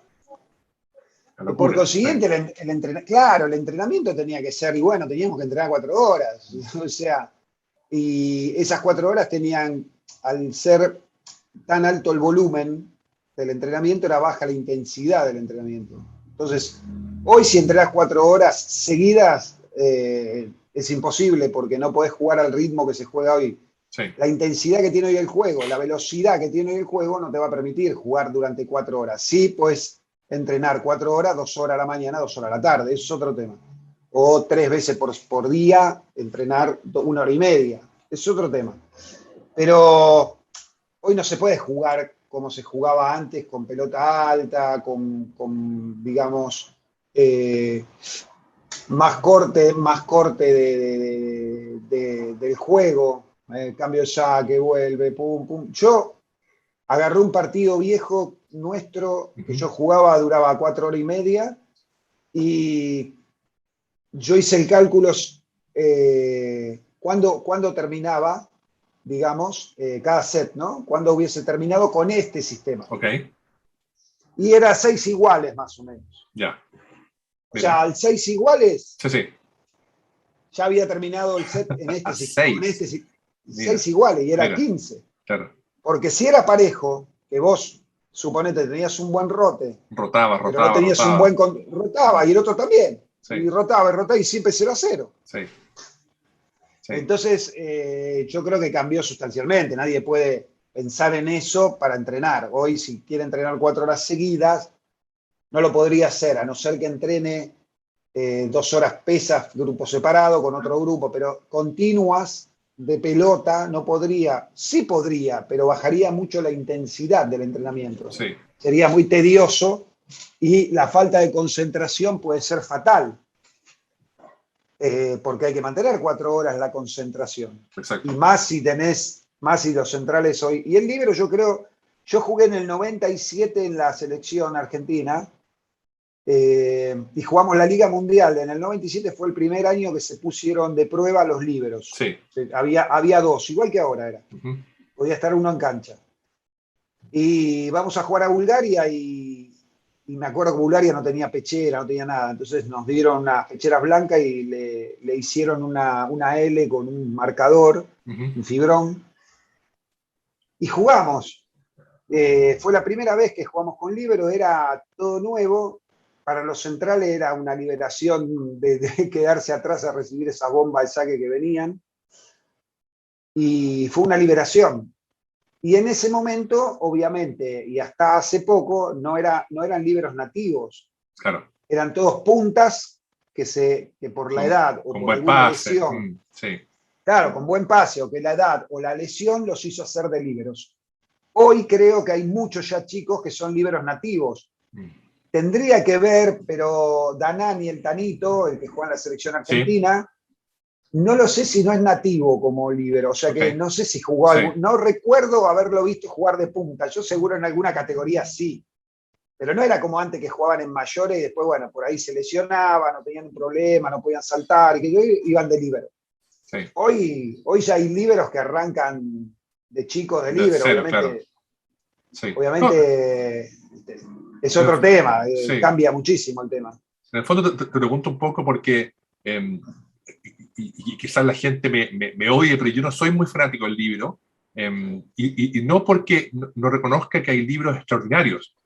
S1: la
S2: Por
S1: locura. Sí,
S2: consiguiente, claro, el entrenamiento tenía que ser, y bueno, teníamos que entrenar 4 horas. O sea, y esas 4 horas tenían, al ser tan alto el volumen del entrenamiento, era baja la intensidad del entrenamiento. Entonces, hoy si entrenás 4 horas seguidas, es imposible porque no podés jugar al ritmo que se juega hoy.
S1: sí,
S2: La intensidad que tiene hoy el juego, la velocidad que tiene hoy el juego no te va a permitir jugar durante 4 horas. Sí, pues entrenar 4 horas, 2 horas a la mañana, 2 horas a la tarde, eso es otro tema. O 3 veces por día, entrenar 1 hora y media, es otro tema. Pero hoy no se puede jugar como se jugaba antes, con pelota alta, digamos, más corte del juego, cambio de saque, vuelve, pum, pum. Yo agarré un partido viejo nuestro que yo jugaba, duraba 4 horas y media, y yo hice el cálculo cuando terminaba, digamos, cada set, ¿no? Cuando hubiese terminado con este sistema.
S1: ok,
S2: Y era 6 iguales más o menos.
S1: ya,
S2: O sea,
S1: mira.
S2: al 6 iguales
S1: Sí, sí,
S2: ya había terminado el set
S1: a
S2: con
S1: seis,
S2: este
S1: mira,
S2: 6 iguales y era
S1: mira,
S2: 15.
S1: claro.
S2: Porque si era parejo, que vos suponete tenías un buen rote,
S1: Rotaba,
S2: pero no
S1: rotaba,
S2: tenías un
S1: rotaba.
S2: buen rotaba, y el otro también.
S1: Sí,
S2: Y rotaba y siempre 0-0.
S1: sí, sí,
S2: Entonces, yo creo que cambió sustancialmente. Nadie puede pensar en eso para entrenar. Hoy, si quiere entrenar 4 horas seguidas, no lo podría hacer, a no ser que entrene 2 horas pesas, grupo separado, con otro grupo, pero continuas de pelota no podría. Sí podría, pero bajaría mucho la intensidad del entrenamiento.
S1: sí,
S2: Sería muy tedioso y la falta de concentración puede ser fatal. Porque hay que mantener 4 horas la concentración. Y
S1: exacto.
S2: más si los centrales hoy. Y el libro, yo creo, yo jugué en el 97 en la selección argentina, y jugamos la Liga Mundial. En el 97 fue el primer año que se pusieron de prueba los líberos.
S1: Sí.
S2: Había dos, igual que ahora era.
S1: Ujú.
S2: Podía estar uno en cancha. Y vamos a jugar a Bulgaria y me acuerdo que Bulgaria no tenía pechera, no tenía nada. Entonces nos dieron unas pecheras blancas y le hicieron una L con un marcador,
S1: Ujú.
S2: un fibrón, y jugamos. Fue la primera vez que jugamos con líbero, era todo nuevo. Para los centrales era una liberación de quedarse atrás a recibir esa bomba de saque que venían. Y fue una liberación. Y en ese momento, obviamente, y hasta hace poco, no eran líberos nativos.
S1: Claro.
S2: Eran todos puntas que por la edad o
S1: Con
S2: por
S1: buen
S2: alguna
S1: pase.
S2: lesión,
S1: Sí.
S2: claro, con buen pase, o que la edad o la lesión los hizo hacer de líberos. Hoy creo que hay muchos ya chicos que son líberos nativos. Tendría que ver, pero Danani, el Tanito, el que juega en la selección
S1: Sí,
S2: argentina, no lo sé si no es nativo como líbero, o sea
S1: ok,
S2: que no sé si jugó
S1: sí,
S2: algún, no recuerdo haberlo visto jugar de punta, yo seguro en alguna categoría sí, pero no era como antes que jugaban en mayores y después, bueno, por ahí se lesionaban, no tenían un problema, no podían saltar, y que iban de líbero.
S1: sí.
S2: Hoy ya hay líberos que arrancan de chicos de
S1: De
S2: líbero,
S1: cero, claro.
S2: obviamente,
S1: Sí. No,
S2: obviamente es
S1: en
S2: otro tema,
S1: sí.
S2: cambia muchísimo el tema.
S1: En el fondo te pregunto un poco porque, y quizás la gente me odie, pero yo no soy muy fanático del libro, y no porque no reconozca que hay libros extraordinarios.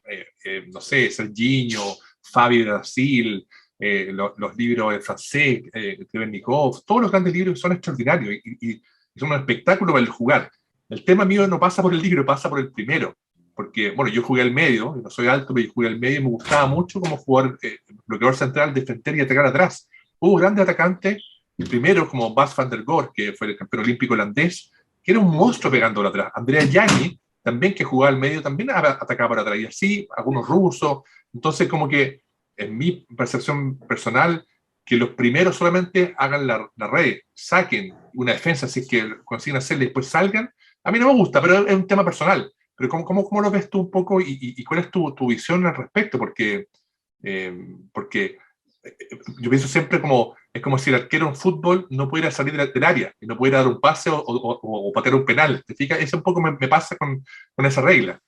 S1: No sé, Serginho, Fabio de Brasil, los libros en francés, Kremennikov, todos los grandes libros son extraordinarios y son un espectáculo para el jugar. El tema mío no pasa por el libro, pasa por el primero. Porque, bueno, yo jugué al medio, no soy alto, pero yo jugué al medio y me gustaba mucho como jugar bloqueador central, defender y atacar atrás. Hubo grandes atacantes, el primero como Bas van der Goor, que fue el campeón olímpico holandés, que era un monstruo pegándolo atrás. Andrea Gianni, también que jugaba al medio, también atacaba por atrás. Y así, algunos rusos. Entonces, como que, en mi percepción personal, que los primeros solamente hagan la red, saquen una defensa, si es que consiguen hacerla y después salgan, a mí no me gusta, pero es un tema personal. Pero ¿cómo lo ves tú un poco y cuál es tu visión al respecto? Porque yo pienso siempre como, es como si el arquero en fútbol no pudiera salir del área y no pudiera dar un pase o patear un penal. ¿Te fijas? Eso un poco me pasa con esa regla.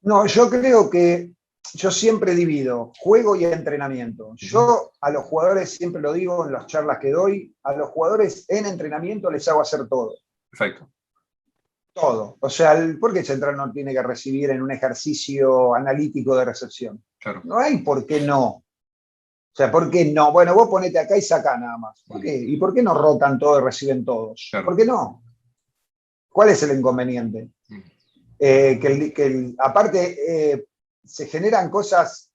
S2: No, yo creo que yo siempre divido juego y entrenamiento.
S1: Uh -huh.
S2: Yo a los jugadores, siempre lo digo en las charlas que doy, a los jugadores en entrenamiento les hago hacer todo.
S1: Perfecto.
S2: Todo. O sea, ¿por qué el central no tiene que recibir en un ejercicio analítico de recepción?
S1: Claro.
S2: No hay por qué no. O sea, ¿por qué no? Bueno, vos ponete acá y sacá nada más. ¿Por qué? ¿Y por qué no rotan todo y reciben todos?
S1: Claro.
S2: ¿Por qué no? ¿Cuál es el inconveniente? Aparte, se generan cosas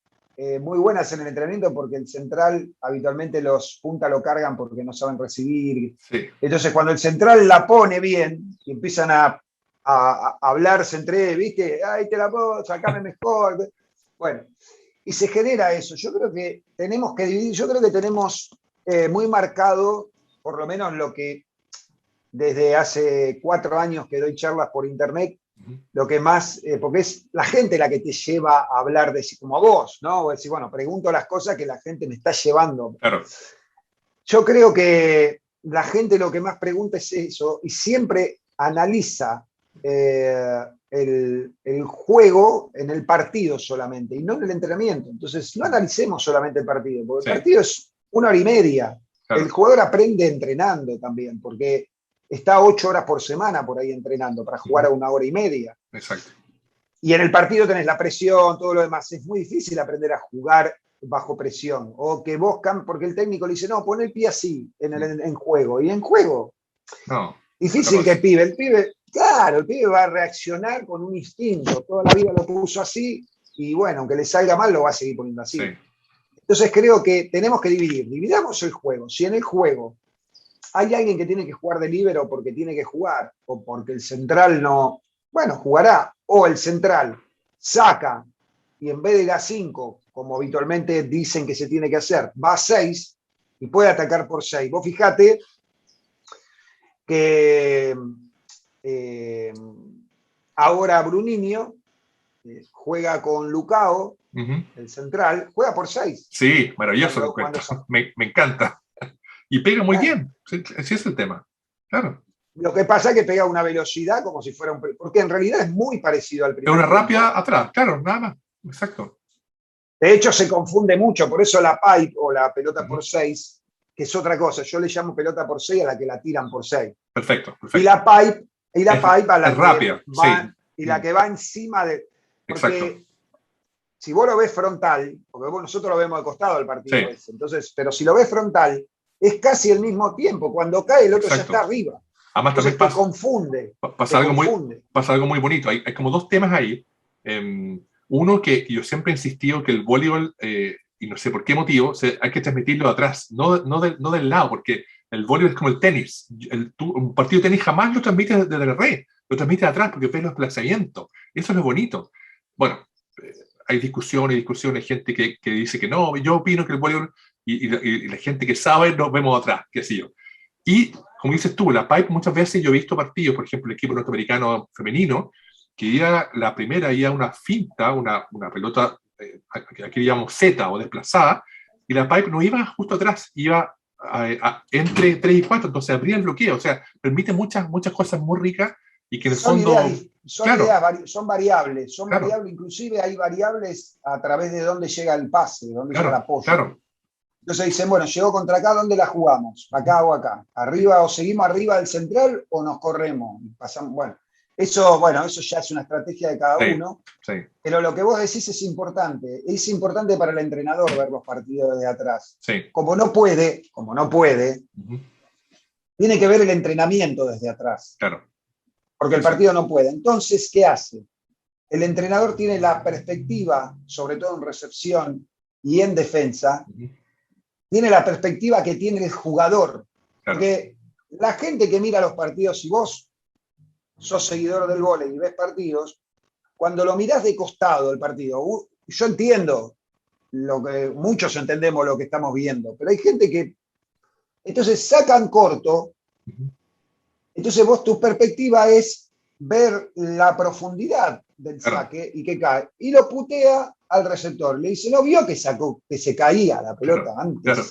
S2: muy buenas en el entrenamiento porque el central habitualmente los punta lo cargan porque no saben recibir.
S1: Sí.
S2: Entonces, cuando el central la pone bien y empiezan a hablarse entre, ¿viste? Ay, te la puedo, sacame mejor. Bueno, y se genera eso. Yo creo que tenemos que dividir, yo creo que tenemos muy marcado, por lo menos lo que desde hace 4 años que doy charlas por internet, lo que más, porque es la gente la que te lleva a hablar de sí, como a vos, ¿no? O decir, bueno, pregunto las cosas que la gente me está llevando.
S1: Claro.
S2: Yo creo que la gente lo que más pregunta es eso y siempre analiza el juego en el partido solamente y no en el entrenamiento. Entonces, no analicemos solamente el partido, porque el partido es 1 hora y media. Claro. El jugador aprende entrenando también, porque está 8 horas por semana por ahí entrenando para jugar a 1 hora y media.
S1: Exacto.
S2: Y en el partido tenés la presión, todo lo demás. Es muy difícil aprender a jugar bajo presión. O que vos, porque el técnico le dice, no, pon el pie así en juego. Y en juego,
S1: no,
S2: difícil que el pibe, claro, el pibe va a reaccionar con un instinto. Toda la vida lo puso así y bueno, aunque le salga mal, lo va a seguir poniendo así. Sí. Entonces creo que tenemos que dividamos el juego. Si en el juego hay alguien que tiene que jugar de líbero porque tiene que jugar, o porque el central no, bueno, jugará, o el central saca y en vez de ir a 5, como habitualmente dicen que se tiene que hacer, va a 6 y puede atacar por 6. Vos fijate que ahora Bruninho juega con Lucao, el central, juega por 6.
S1: Sí, maravilloso. Me encanta. Y pega muy bien. Ese es el tema. Claro.
S2: Lo que pasa es que pega una velocidad como si fuera un... Porque en realidad es muy parecido al primer
S1: tiempo. Es una rápida atrás, claro, nada más. Exacto.
S2: De hecho, se confunde mucho, por eso la pipe o la pelota por 6, que es otra cosa. Yo le llamo pelota por 6 a la que la tiran por 6.
S1: Perfecto.
S2: Y la pipe a la
S1: es rápida,
S2: va,
S1: sí.
S2: Y la que va encima de... Porque
S1: exacto.
S2: Si vos lo ves frontal, porque nosotros lo vemos de costado el partido,
S1: sí.
S2: ese, entonces, pero si lo ves frontal, es casi el mismo tiempo. Cuando cae, el otro exacto. Ya está arriba.
S1: Además,
S2: entonces
S1: también
S2: confunde.
S1: Pasa algo muy bonito. Hay como dos temas ahí. Uno que yo siempre he insistido que el voleibol, y no sé por qué motivo, hay que transmitirlo de atrás, no del lado, porque el voleibol es como el tenis. Un partido de tenis jamás lo transmite desde la red. lo transmite atrás porque ves los desplazamientos. Eso es lo bonito. Bueno, hay discusiones, gente que dice que no, yo opino que el voleibol y la gente que sabe nos vemos atrás, qué sé yo. Y como dices tú, la pipe muchas veces yo he visto partidos, por ejemplo, el equipo norteamericano femenino, que iba la primera, iba una finta, una pelota, aquí le llamamos Z o desplazada, y la pipe no iba justo atrás, iba entre 3 y 4, entonces abría el bloqueo, o sea, permite muchas cosas muy ricas y que en el fondo...
S2: Son variables,
S1: claro,
S2: inclusive hay variables a través de dónde llega el pase, dónde llega el apoyo.
S1: Claro.
S2: Entonces dicen, bueno, llegó contra acá, ¿dónde la jugamos? Acá o acá. Arriba, o seguimos arriba del central o nos corremos. Pasamos, bueno, eso ya es una estrategia de cada uno.
S1: Sí.
S2: Pero lo que vos decís es importante. Es importante para el entrenador ver los partidos de atrás.
S1: Sí.
S2: Como no puede, tiene que ver el entrenamiento desde atrás.
S1: Claro.
S2: Porque el partido no puede. Entonces, ¿qué hace? El entrenador tiene la perspectiva, sobre todo en recepción y en defensa, tiene la perspectiva que tiene el jugador. Claro. Porque la gente que mira los partidos, si vos sos seguidor del vóley y ves partidos, cuando lo mirás de costado el partido, yo entiendo muchos entendemos lo que estamos viendo, pero hay gente que entonces sacan corto. Entonces vos, tu perspectiva es ver la profundidad del saque y que cae. Y lo putea al receptor. Le dice, no vio que se caía la pelota antes. Claro.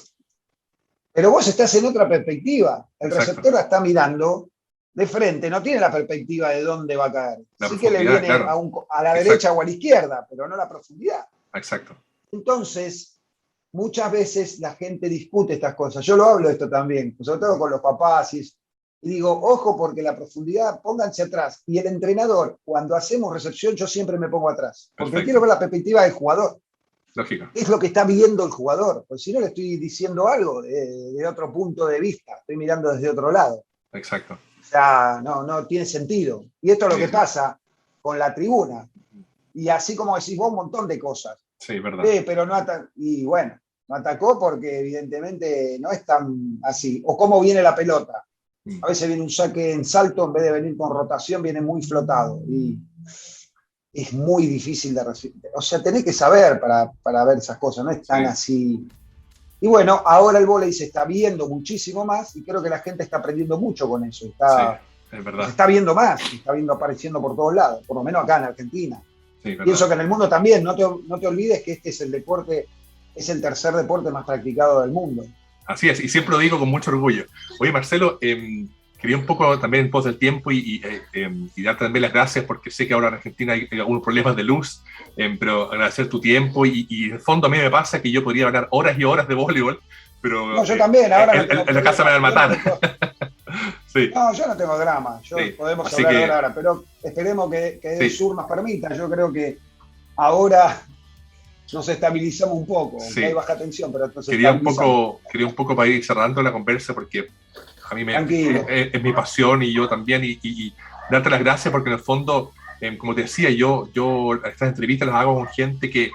S2: Pero vos estás en otra perspectiva. El receptor la está mirando de frente, no tiene la perspectiva de dónde va a caer. Sí que le viene a la derecha o a la izquierda, pero no la profundidad.
S1: Exacto.
S2: Entonces, muchas veces la gente discute estas cosas. Yo lo hablo de esto también, sobre todo con los papás y digo, ojo, porque la profundidad, pónganse atrás. Y el entrenador, cuando hacemos recepción, yo siempre me pongo atrás. Porque quiero ver la perspectiva del jugador.
S1: Lógico.
S2: Es lo que está viendo el jugador. Pues si no, le estoy diciendo algo de otro punto de vista. Estoy mirando desde otro lado.
S1: Exacto.
S2: O sea, no tiene sentido. Y esto es lo que pasa con la tribuna. Y así como decís vos, un montón de cosas.
S1: Sí, verdad.
S2: Pero no atacó. Y bueno, no atacó porque evidentemente no es tan así. O cómo viene la pelota. A veces viene un saque en salto, en vez de venir con rotación, viene muy flotado. Y es muy difícil de recibir. O sea, tenés que saber para ver esas cosas, no es tan así. Y bueno, ahora el vóley se está viendo muchísimo más y creo que la gente está aprendiendo mucho con eso.
S1: Es verdad.
S2: Se está viendo más, se está viendo apareciendo por todos lados, por lo menos acá en Argentina.
S1: Sí,
S2: pienso que en el mundo también, no te olvides que este es el deporte, es el tercer deporte más practicado del mundo.
S1: Así es, y siempre lo digo con mucho orgullo. Oye, Marcelo, quería un poco también en pos del tiempo y darte también las gracias porque sé que ahora en Argentina hay algunos problemas de luz, pero agradecer tu tiempo y en el fondo a mí me pasa que yo podría hablar horas y horas de voleibol, pero
S2: no, yo también, ahora
S1: en la casa me van a matar.
S2: Sí. No, yo no tengo drama, podemos
S1: así
S2: hablar ahora, pero esperemos que el sur nos permita. Yo creo que ahora nos estabilizamos un poco, hay baja tensión, pero entonces
S1: quería un poco para ir cerrando la conversa porque a mí es mi pasión y yo también y darte las gracias porque en el fondo, como te decía, yo estas entrevistas las hago con gente que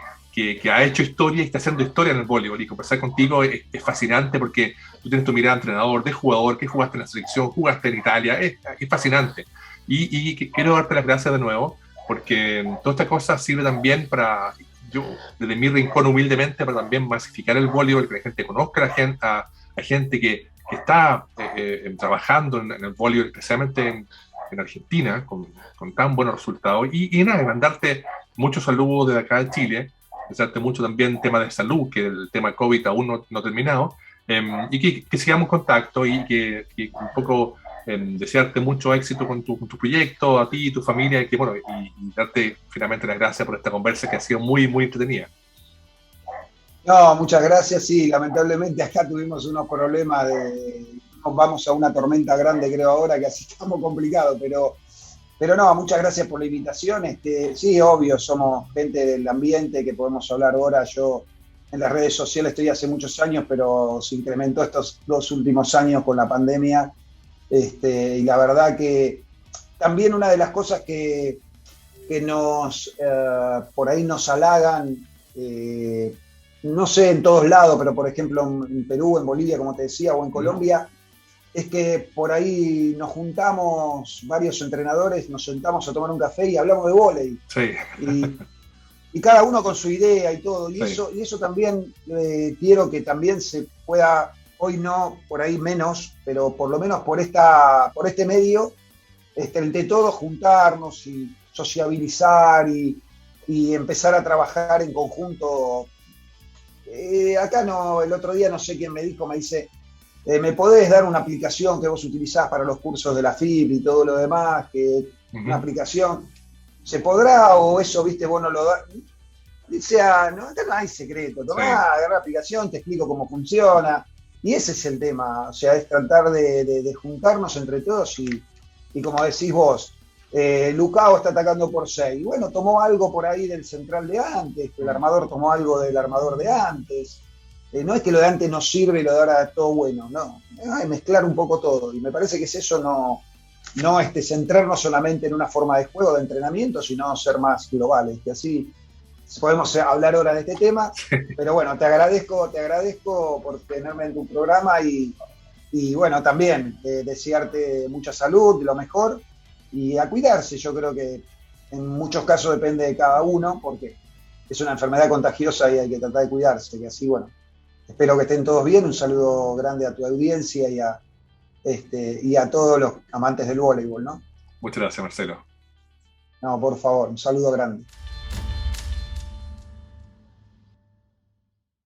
S1: ha hecho historia y está haciendo historia en el voleibol y conversar contigo es fascinante porque tú tienes tu mirada de entrenador, de jugador, que jugaste en la selección, jugaste en Italia, es fascinante y quiero darte las gracias de nuevo porque toda esta cosa sirve también para yo, desde mi rincón humildemente, para también masificar el voleibol, que la gente conozca a gente que está trabajando en el voleibol, especialmente en Argentina, con tan buenos resultados. Y nada, mandarte muchos saludos desde acá de Chile, desearte mucho también tema de salud, que el tema COVID aún no ha terminado, y que sigamos en contacto y que un poco desearte mucho éxito con tu proyecto, a ti y tu familia, y darte finalmente las gracias por esta conversa que ha sido muy, muy entretenida.
S2: No, muchas gracias. Sí, lamentablemente acá tuvimos unos problemas vamos a una tormenta grande creo ahora, que así estamos complicados, pero no, muchas gracias por la invitación. Sí, obvio, somos gente del ambiente que podemos hablar ahora. Yo en las redes sociales estoy hace muchos años, pero se incrementó estos 2 últimos años con la pandemia. Y la verdad que también una de las cosas que por ahí nos halagan, no sé en todos lados, pero por ejemplo en Perú, en Bolivia, como te decía, o en Colombia, es que por ahí nos juntamos varios entrenadores, nos sentamos a tomar un café y hablamos de vóley.
S1: Sí,
S2: Y, y cada uno con su idea y todo.
S1: sí.
S2: Y eso también quiero que también se pueda, hoy no, por ahí menos, pero por lo menos por este medio, entre todos juntarnos y sociabilizar y empezar a trabajar en conjunto. Acá no, el otro día no sé quién me dijo, me dice, ¿me podés dar una aplicación que vos utilizás para los cursos de la FIP y todo lo demás? Que una
S1: Ujú.
S2: aplicación, ¿se podrá o eso, viste, vos no lo das? Dice, no, acá no hay secreto,
S1: Sí,
S2: tomá, agarrá la aplicación, te explico cómo funciona. Y ese es el tema, o sea, es tratar de juntarnos entre todos y como decís vos, Lucao está atacando por 6. Bueno, tomó algo por ahí del central de antes, que el
S1: mm,
S2: armador tomó algo del armador de antes. No es que lo de antes no sirve y lo de ahora es todo bueno, no. Es mezclar un poco todo. Y me parece que es eso, no centrarnos solamente en una forma de juego, de entrenamiento, sino ser más globales. Que así podemos hablar ahora de este tema. Pero bueno, te agradezco por tenerme en tu programa y bueno, también desearte mucha salud, lo mejor y a cuidarse. Yo creo que en muchos casos depende de cada uno porque es una enfermedad contagiosa y hay que tratar de cuidarse. Que así, bueno, espero que estén todos bien. Un saludo grande a tu audiencia y a todos los amantes del voleibol, ¿no?
S1: muchas gracias, Marcelo.
S2: No, por favor, un saludo grande.